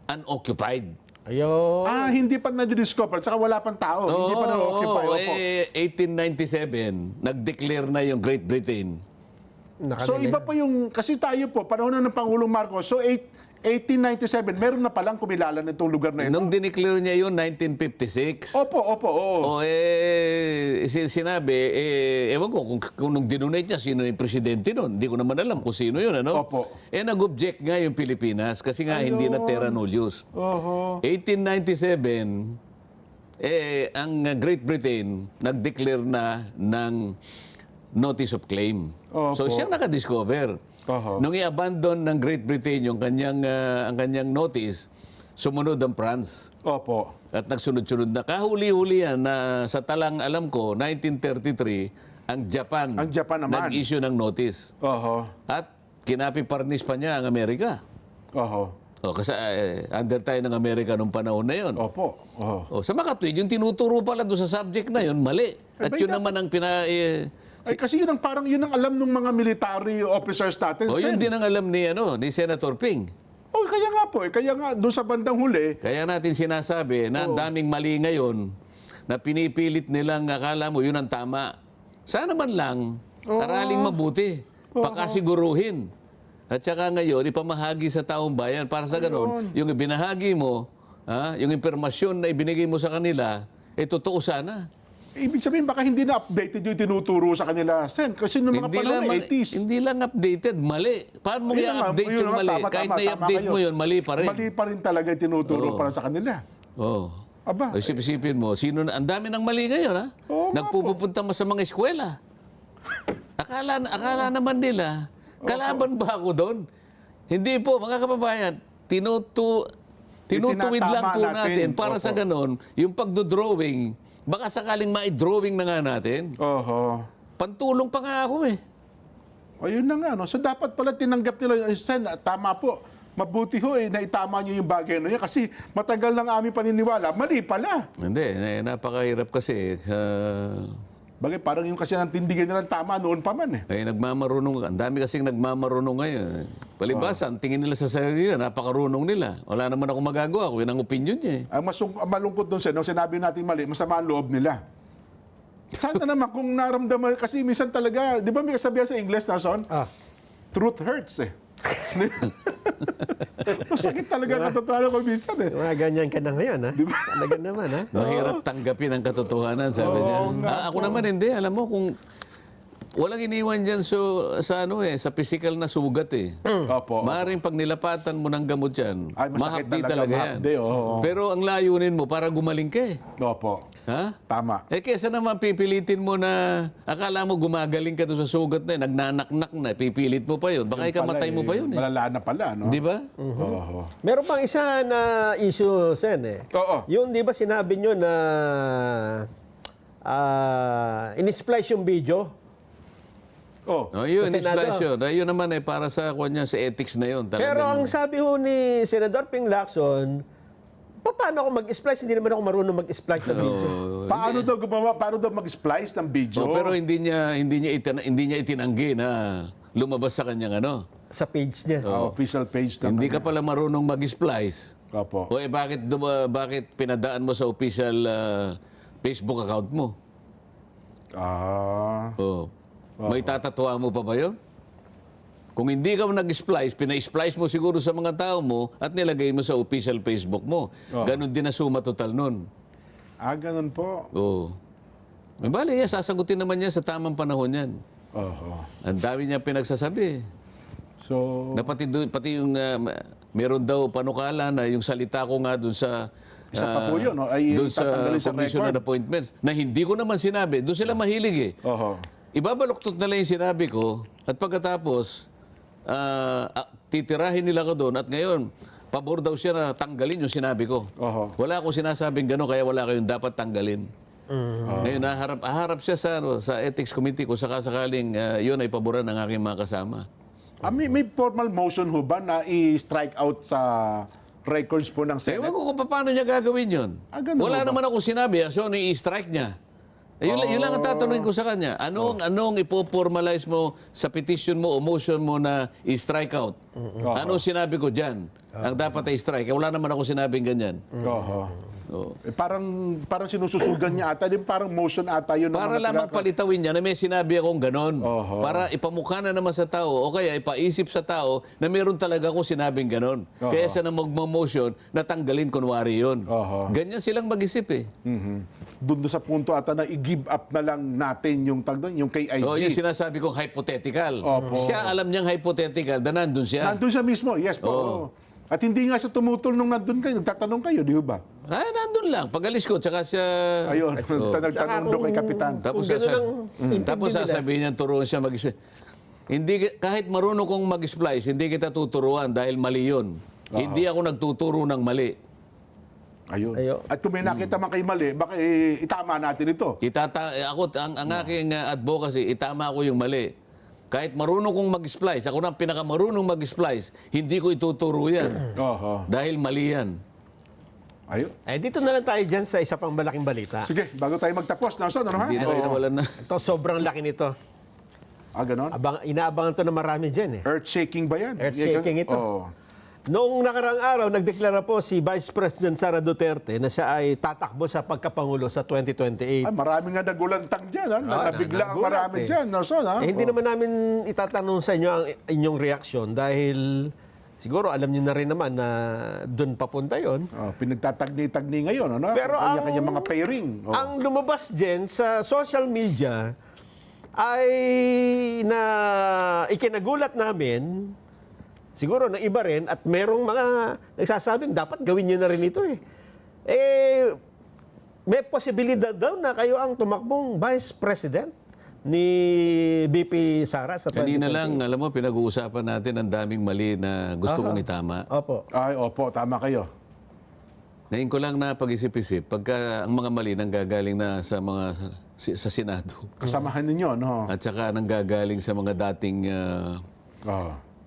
unoccupied. Ayun. Hindi pa na-discover, tsaka wala pang tao. Hindi pa na-occupy. Opo. 1897, nag-declare na yung Great Britain. So iba pa yung, kasi tayo po, panahon na ng Pangulong Marcos, so 1897, meron na palang kumilala nitong lugar na ito. Nung dineclare niya yun, 1956. Opo, oo. O sinabi, ewan ko kung nung dinonate niya, sino yung presidente nun. Hindi ko naman alam kung sino yun, ano? Opo. Nag-object nga yung Pilipinas kasi nga hindi na terra nullius. Oho. 1897, ang Great Britain nag-declare na ng notice of claim. Opo. So siyang nakadiscover. Oho. Nung i-abandon ng Great Britain yung ang kanyang notice, sumunod ang France. Opo. At nagsunod-sunod na. Kahuli-huli yan na sa talang alam ko, 1933, ang Japan, naman. nag-issue ng notice. Oho. At kinapiparnis pa niya ang Amerika. Oho. O, kasi under tayo ng Amerika nung panahon na yon. Opo. Oho. O, sa makatwid, yung tinuturo pala doon sa subject na yon, mali. At ba, yun naman ang Ay, kasi yun ang parang yun ang alam ng mga military officers natin. o, yun Sen. din ang alam ni Senator Ping. Oh, kaya nga po. Kaya nga, doon sa bandang huli, Kaya natin sinasabi na ang daming mali ngayon na pinipilit nilang akala mo yun ang tama. Sana man lang, araling mabuti, pakasiguruhin. At saka ngayon, ipamahagi sa taong bayan para sa ganon, yung ibinahagi mo, yung impormasyon na ibinigay mo sa kanila, totoo sana. ibig sabihin baka hindi na updated yung tinuturo sa kanila, Sen. Kasi noong mga panahon na 80s. Hindi lang updated, mali. Paano mo Ayun na nga, i-update yun yung na nga, mali? tama, Kahit tama, na-update tama mo kayo. yun, mali pa rin. Mali pa rin talaga yung tinuturo para sa kanila. Oh. Aba. Isip-isipin mo, ang dami ng mali ngayon, ha? Oo nga Nagpupunta mo sa mga eskwela. Akala naman nila, kalaban ba ako doon? Hindi po, mga kababayan, tinutuwid lang po Itinatama natin natin. para sa Opo. ganon, yung pagdodrawing, baka sakaling ma-drawing na nga natin. Oho. Pantulong pa nga ako Ayun na nga, no? So dapat pala tinanggap nila, Sen, tama po. Mabuti ho na itama niyo yung bagay na yan kasi matagal ng aming paniniwala, mali pala. Hindi, napakahirap kasi. Bagay, parang yung kasi nantindigan nilang tama noon pa man Nagmamarunong. Ang dami kasing nagmamarunong ngayon. Palibasa, ang tingin nila sa sarili nila, napakarunong nila. Wala naman ako magagawa. Kung yun ang opinion niya. Ang malungkot doon, Sen, nung sinabi natin mali, masama ang loob nila. Sana naman kung naramdaman, kasi minsan talaga, di ba may kasabihan sa English, Narson? Truth hurts Masakit talaga katotohanan ko minsan Mga ganyan ka na ngayon, ha? Talaga naman, ha? Mahirap tanggapin ang katotohanan, sabi niya. Ako naman hindi. Alam mo, kung walang iniwan dyan sa physical na sugat Opo. Maaring pag nilapatan mo ng gamot yan, Ay, masakit mahapdi talaga, talaga yan. mahapdi, oo. Pero ang layunin mo para gumaling ka Opo. Ha? Tama. Kesa naman pipilitin mo na akala mo gumagaling ka doon sa sugat na nagnanaknak na, pipilit mo pa yun. Baka ikamatay mo pa yun Malala na pala, no? Di ba? Oho. Meron pang isa na issue, Sen, Oo. Yung, di ba, sinabi nyo na in-splice yung video? Oh. Yun, Sa Senado. splash yun. Yun naman para sa kanya, sa ethics na yun. Talagang, Pero ang sabi ho ni Senador Ping Lacson, paano ako mag-splice? Hindi naman ako marunong mag-splice ng video. Paano daw gumawa? Paano daw mag-splice ng video? pero hindi niya itinanggi na lumabas sa kanyang Sa page niya. Official page ng Hindi ka pala marunong mag-splice. Opo. O bakit pinadaan mo sa official Facebook account mo? May tatatwa mo pa ba yun? Kung hindi ka nag-splice, pina-splice mo siguro sa mga tao mo at nilagay mo sa official Facebook mo. Ganon din na suma total nun. Ganun po. May bali, sasagutin naman niya sa tamang panahon yan. Oho. Ang dami niya pinagsasabi. So, Na pati yung meron daw panukala na yung salita ko nga dun sa Isa pa po yun, no? Ay dun sa tatanggalin sa commission record. on appointments na hindi ko naman sinabi. Doon sila mahilig oho. Ibabaluktot na lang yung sinabi ko at pagkatapos titirahin nila ko doon at ngayon pabor daw siya na tanggalin yung sinabi ko. Oho. Wala akong sinasabing gano'n kaya wala kayong dapat tanggalin. Ngayon, haharap siya sa ethics committee kung sakasakaling yun ay paboran ng aking mga kasama. May formal motion ho ba na i-strike out sa records po ng Ewan Senate? ko kung paano niya gagawin yun. Ganun Wala ba? naman ako sinabi, so i-strike niya. Yun lang ang tatanungin ko sa kanya. Anong ipo-formalize mo sa petition mo o motion mo na i-strike out? Anong sinabi ko dyan? Ang dapat ay strike. Wala naman ako sinabing ganyan. Oo. Parang sinususugan niya ata, din parang motion ata yun. ng Para mga lamang palitawin niya na may sinabi akong ganon. Para ipamukha na naman sa tao o kaya ipaisip sa tao na meron talaga akong sinabing ganon. Kaya sa na magmo-motion, natanggalin kunwari yun. Ganyan silang mag-isip eh. Doon sa punto ata na i-give up na lang natin yung yung KIG. Yung sinasabi kong hypothetical. Siya alam niyang hypothetical na nandun siya. Nandun siya mismo, yes po. At hindi nga siya tumutol nung nandun kayo. Nagtatanong kayo, di ba? Ay, nandun lang. Pag-alis ko, tsaka siya... Ayun, Oo. nagtanong doon kay Kapitan. Tapos, Kung ganun ang tapos intindi nila. sasabihin niya, turuan siya kahit marunong kong mag-splice, hindi kita tuturuan dahil mali yun. Hindi ako nagtuturo ng mali. Ayun. Ayun. At kung may nakita man kayo mali, baka itama natin ito. Ang aking advocacy, itama ko yung mali. Kahit marunong kong mag-splice, ako na ang pinakamarunong mag-splice, hindi ko ituturo yan. Dahil mali yan. Ayun. Dito na lang tayo dyan sa isa pang malaking balita. Sige, bago tayo magtapos, Nelson, ano ha? Hindi na kayo nawalan na. Ito, sobrang laki nito. Ganon? Inaabangan to na marami dyan eh. Earth-shaking ba yan? Earth-shaking ito. Noong nakarang araw, nagdeklara po si Vice President Sara Duterte na siya ay tatakbo sa pagkapangulo sa 2028. Marami nga nagulantang dyan. Nabigla ang nagulat marami eh. dyan, Nelson. Hindi naman namin itatanong sa inyo ang inyong reaksyon dahil siguro alam niyo na rin naman na doon papunta yon. Pinagtatagni-tagni ngayon. Ano? Pero Kanya-kanya mga pairing. Ang lumabas dyan sa social media ay na ikinagulat namin, siguro na iba rin, at merong mga nagsasabing dapat gawin nyo na rin ito eh. May posibilidad daw na kayo ang tumakbong Vice President ni BP Sara sa 2028. Kanina lang, alam mo, pinag-uusapan natin ang daming mali na gusto kong itama. Opo. Opo, tama kayo. Ngayon ko lang na pag-isip-isip, pagka ang mga mali nanggagaling na sa Senado. Kasamahan ninyo, no? At saka nanggagaling sa mga dating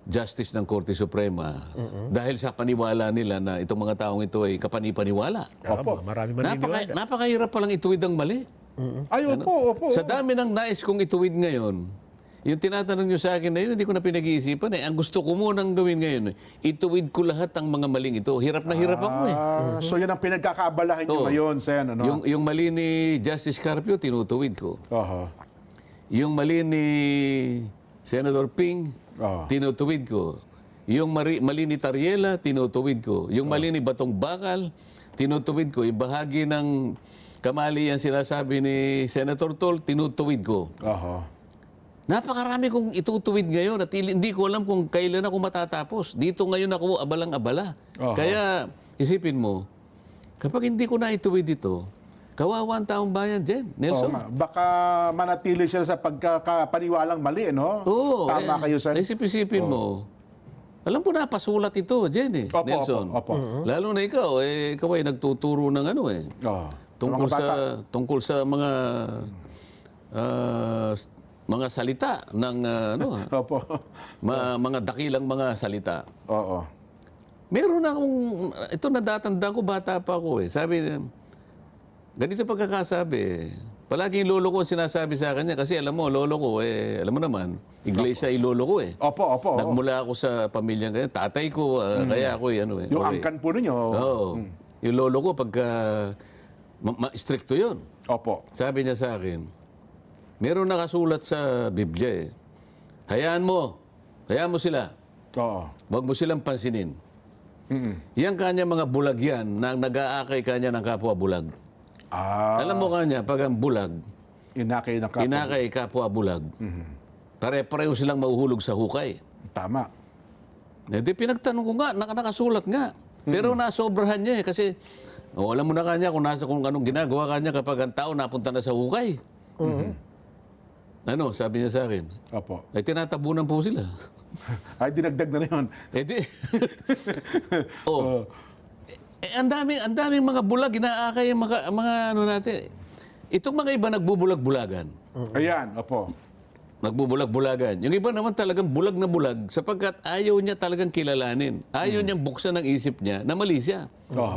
justice ng Korte Suprema. Dahil sa paniwala nila na itong mga taong ito ay kapanipaniwala. Opo. Marami maniniwala. Napakahirap palang ituwid ang mali. Opo. Sa dami ng nais kong ituwid ngayon, yung tinatanong nyo sa akin na yun, hindi ko na pinag-iisipan eh. Ang gusto ko munang gawin ngayon, ituwid ko lahat ang mga maling ito. Hirap na hirap ako eh. So yan ang pinagkakaabalahan nyo ngayon, Sen. Ano? Yung mali ni Justice Carpio, tinutuwid ko. Yung mali ni Senator Ping, tinutuwid ko. Yung mali ni Tariela, tinutuwid ko. Yung mali ni Batong Bakal, tinutuwid ko. Yung bahagi ng kamalian sinasabi ni Senator Tol, tinutuwid ko. Napakarami kong itutuwid ngayon at hindi ko alam kung kailan ako matatapos. Dito ngayon ako abalang-abala. Kaya isipin mo, kapag hindi ko na ituwid ito, kawawa ang taong bayan dyan, Nelson. Baka manatili sila sa pagkakapaniwalang mali, no? Oo. Tama kayo, Sen. Isipin mo. Alam ko na, pasulat ito dyan eh, Opo, Nelson. opo. Lalo na ikaw ay nagtuturo ng ano eh. Tungkol sa mga salita ng Opo. mga dakilang mga salita. Oo. Meron akong, ito natatandaan ko, bata pa ako eh. Sabi, ganito pagkakasabi, palagi yung lolo ko ang sinasabi sa kanya kasi alam mo, lolo ko alam mo naman, iglesia yung lolo ko eh. Opo. Nagmula ako sa pamilyang ganyan, tatay ko, kaya ako Yung angkan po ninyo. Oo. Yung lolo ko pagka, stricto yun. Opo. Sabi niya sa akin, meron nakasulat sa Biblia eh. Hayaan mo sila. Oo. Huwag mo silang pansinin. Yan kanya mga bulag yan na nag-aakay kanya ng kapwa bulag. Alam mo kanya, pag ang bulag, Inakay na kapwa. inakay kapwa bulag, pare-pareho silang mahuhulog sa hukay. Tama. Di pinagtanong ko nga, nakasulat nga. Pero nasobrahan niya eh kasi alam mo na kanya kung anong ginagawa kanya kapag ang tao napunta na sa hukay. Ano, sabi niya sa akin, Opo. ay tinatabunan po sila. Ay, dinagdag na yun. ang daming mga bulag, inaakay yung mga ano natin. Itong mga iba nagbubulag-bulagan. Ayan, opo. Nagbubulag-bulagan. Yung iba naman talagang bulag na bulag sapagkat ayaw niya talagang kilalanin. Ayaw niyang buksan ang isip niya na mali siya.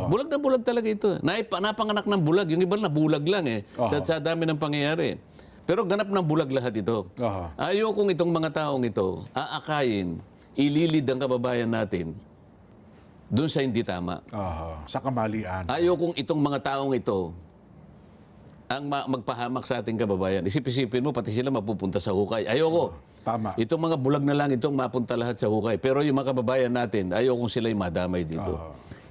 Bulag na bulag talaga ito. Napanganak ng bulag. Yung iba nabulag lang sa dami ng pangyayari. Pero ganap ng bulag lahat ito. Ayaw kong itong mga taong ito aakayin, ililid ang kababayan natin doon sa hindi tama. Sa kamalian. Ayaw kong itong mga taong ito ang magpahamak sa ating kababayan. Isip-isipin mo, pati sila mapupunta sa hukay. Ayoko. Tama. Itong mga bulag na lang itong mapunta lahat sa hukay. Pero yung mga kababayan natin, ayokong sila'y madamay dito.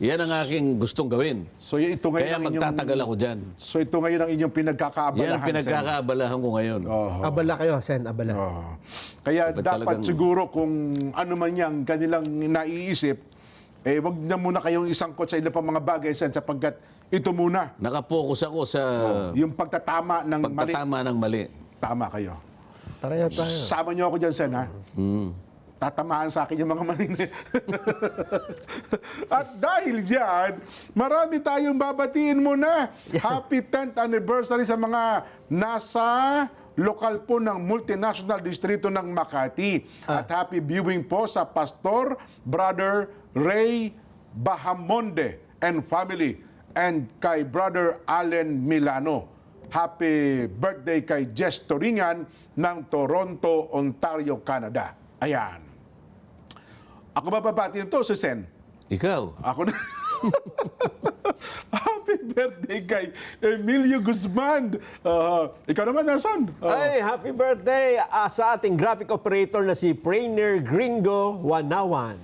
Yan ang aking gustong gawin. So ito ngayon Kaya ang inyong, magtatagal ako dyan. So ito ngayon ang inyong pinagkakaabalahan. Yan ang pinagkakaabalahan ko ngayon. Abala kayo, Sen, abala. Kaya Dapat dapat talagang- siguro kung ano man yang kanilang naiisip, wag na muna kayong isangkot sa ilang pang mga bagay, Sen, sapagkat ito muna, Nakapokus ako sa yung pagtatama ng mali. pagtatama ng mali. Tama kayo. Tara tayo. Sama niyo ako dyan, Sen, ha? Tatamaan sa akin yung mga mali. At dahil dyan, marami tayong babatiin muna. Happy 10th anniversary sa mga nasa lokal po ng multinational distrito ng Makati. At happy viewing po sa Pastor Brother Ray Bahamonde and family and kay Brother Allen Milano. Happy birthday kay Jess Toringan ng Toronto, Ontario, Canada. Ayan. Ako ba babatiin to, si Sen? Ikaw, Ako na. Happy birthday kay Emilio Guzman. Ikaw naman, nasan? Ay, happy birthday sa ating graphic operator na si Prainer Gringo Wanawan.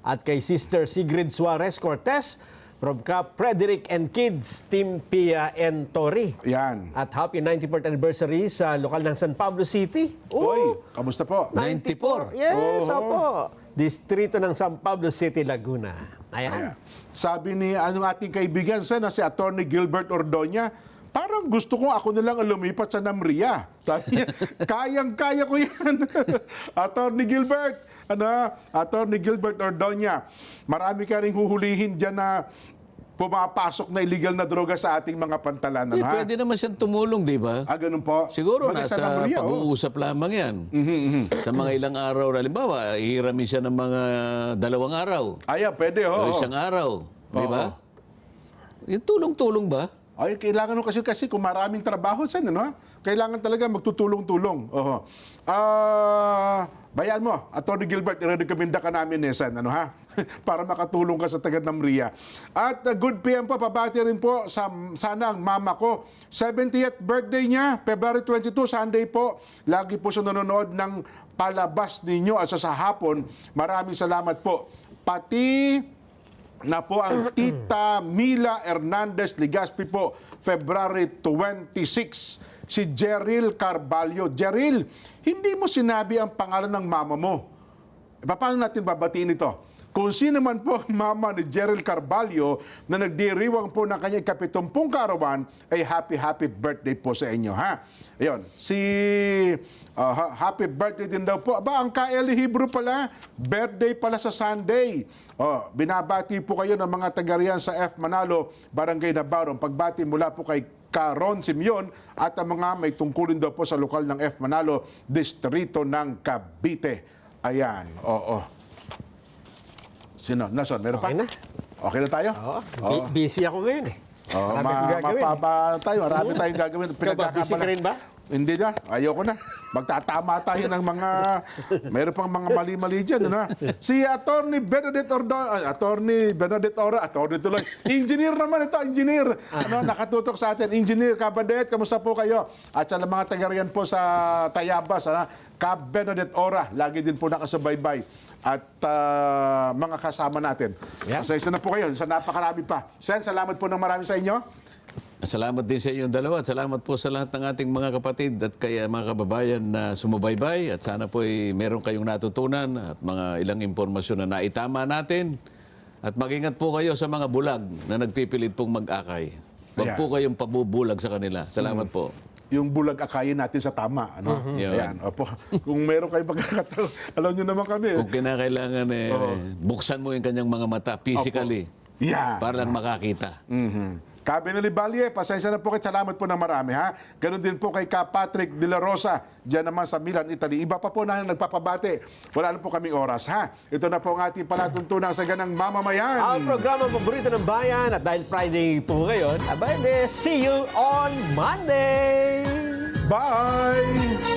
At kay Sister Sigrid Suarez Cortez from Cap Frederick and Kids, Team Pia and Tori. Yan. At happy 94th anniversary sa lokal ng San Pablo City. Oy, kamusta po? 94. Yes, opo. Distrito ng San Pablo City, Laguna. Ayan. Sabi ni anong ating kaibigan sa si Attorney Gilbert Ordoña, parang gusto ko ako na lang ang lumipat sa Namria. Sabi niya, kayang-kaya ko yan. Attorney Gilbert, Attorney Gilbert Ordoña, marami ka rin huhulihin dyan na pumapasok na illegal na droga sa ating mga pantalan. pwede naman siyang tumulong, di ba? Ganun po. Siguro Basta sa nasa Namria, pag-uusap lamang yan. Sa mga ilang araw, halimbawa, ihiramin siya ng mga 2 araw. Pwede, O isang araw. Di ba? Yung tulong-tulong ba? Ay, kailangan mo kasi kung maraming trabaho sa kailangan talaga magtutulong-tulong. Bayan mo, Atty. Gilbert, i-recommenda ka namin, Sen, para makatulong ka sa taga Namria. At good PM po, pabati rin po sana ang mama ko. 70th birthday niya, February 22, Sunday po. Lagi po siya nanonood ng palabas ninyo at sa hapon. Maraming salamat po. Pati na po ang Tita Mila Hernandez Ligaspi po, February 26. Si Jeril Carballo. Jeril, hindi mo sinabi ang pangalan ng mama mo. Paano natin babatiin ito? Kung sino man po ang mama ni Jeril Carballo na nagdiriwang po ng kanyang 70 kaarawan, ay happy birthday po sa inyo, ha? Ayun, happy birthday din daw po. Ang Kaeli Hebrew pala, birthday pala sa Sunday. Binabati po kayo ng mga taga-riyan sa F. Manalo, Barangay Nabarong. Pagbati mula po kay Caron Simeon at ang mga may tungkulin daw po sa lokal ng F. Manalo, Distrito ng Cavite. Ayan, Sino? Nason, meron pa? Okay na. Okay na tayo? Busy ako ngayon eh. Marami akong gagawin. Marami tayong gagawin. Ikaw ba, busy ka rin ba? Hindi na. Ayoko na. Magtatama tayo ng mga... Mayroon pang mga mali-mali dyan. Si Attorney Bernadette Ora. Attorney tuloy. Engineer naman ito. Engineer. Nakatutok sa atin. Engineer Cabadet. Kamusta po kayo? At sa mga taga-riyan po sa Tayabas. Cap Bernadette Ora. Lagi din po nakasubaybay. At mga kasama natin. Pasensya na po kayo. Sa napakarami pa. Sen, salamat po ng marami sa inyo. Salamat din sa inyong dalawa at salamat po sa lahat ng ating mga kapatid at kaya mga kababayan na sumubaybay at sana po ay meron kayong natutunan at mga ilang impormasyon na naitama natin at mag-ingat po kayo sa mga bulag na nagpipilit pong mag-akay. Huwag po kayong pabubulag sa kanila. Salamat po. Yung bulag akayin natin sa tama. Ayan, opo. Kung meron kayo pagkakataon, alam nyo naman kami. Kung kinakailangan, buksan mo yung kanyang mga mata physically Yeah. para lang makakita. Cabe Nalibalie, pasensya na po kayo. Salamat po ng marami, ha? Ganun din po kay Ka Patrick De La Rosa, dyan naman sa Milan, Italy. Iba pa po na nagpapabate. Wala na po kaming oras, ha? Ito na po ang ating palatuntunan sa ganang mamamayan. Ang programa paborito ng bayan at dahil Friday po ngayon, abay, see you on Monday! Bye!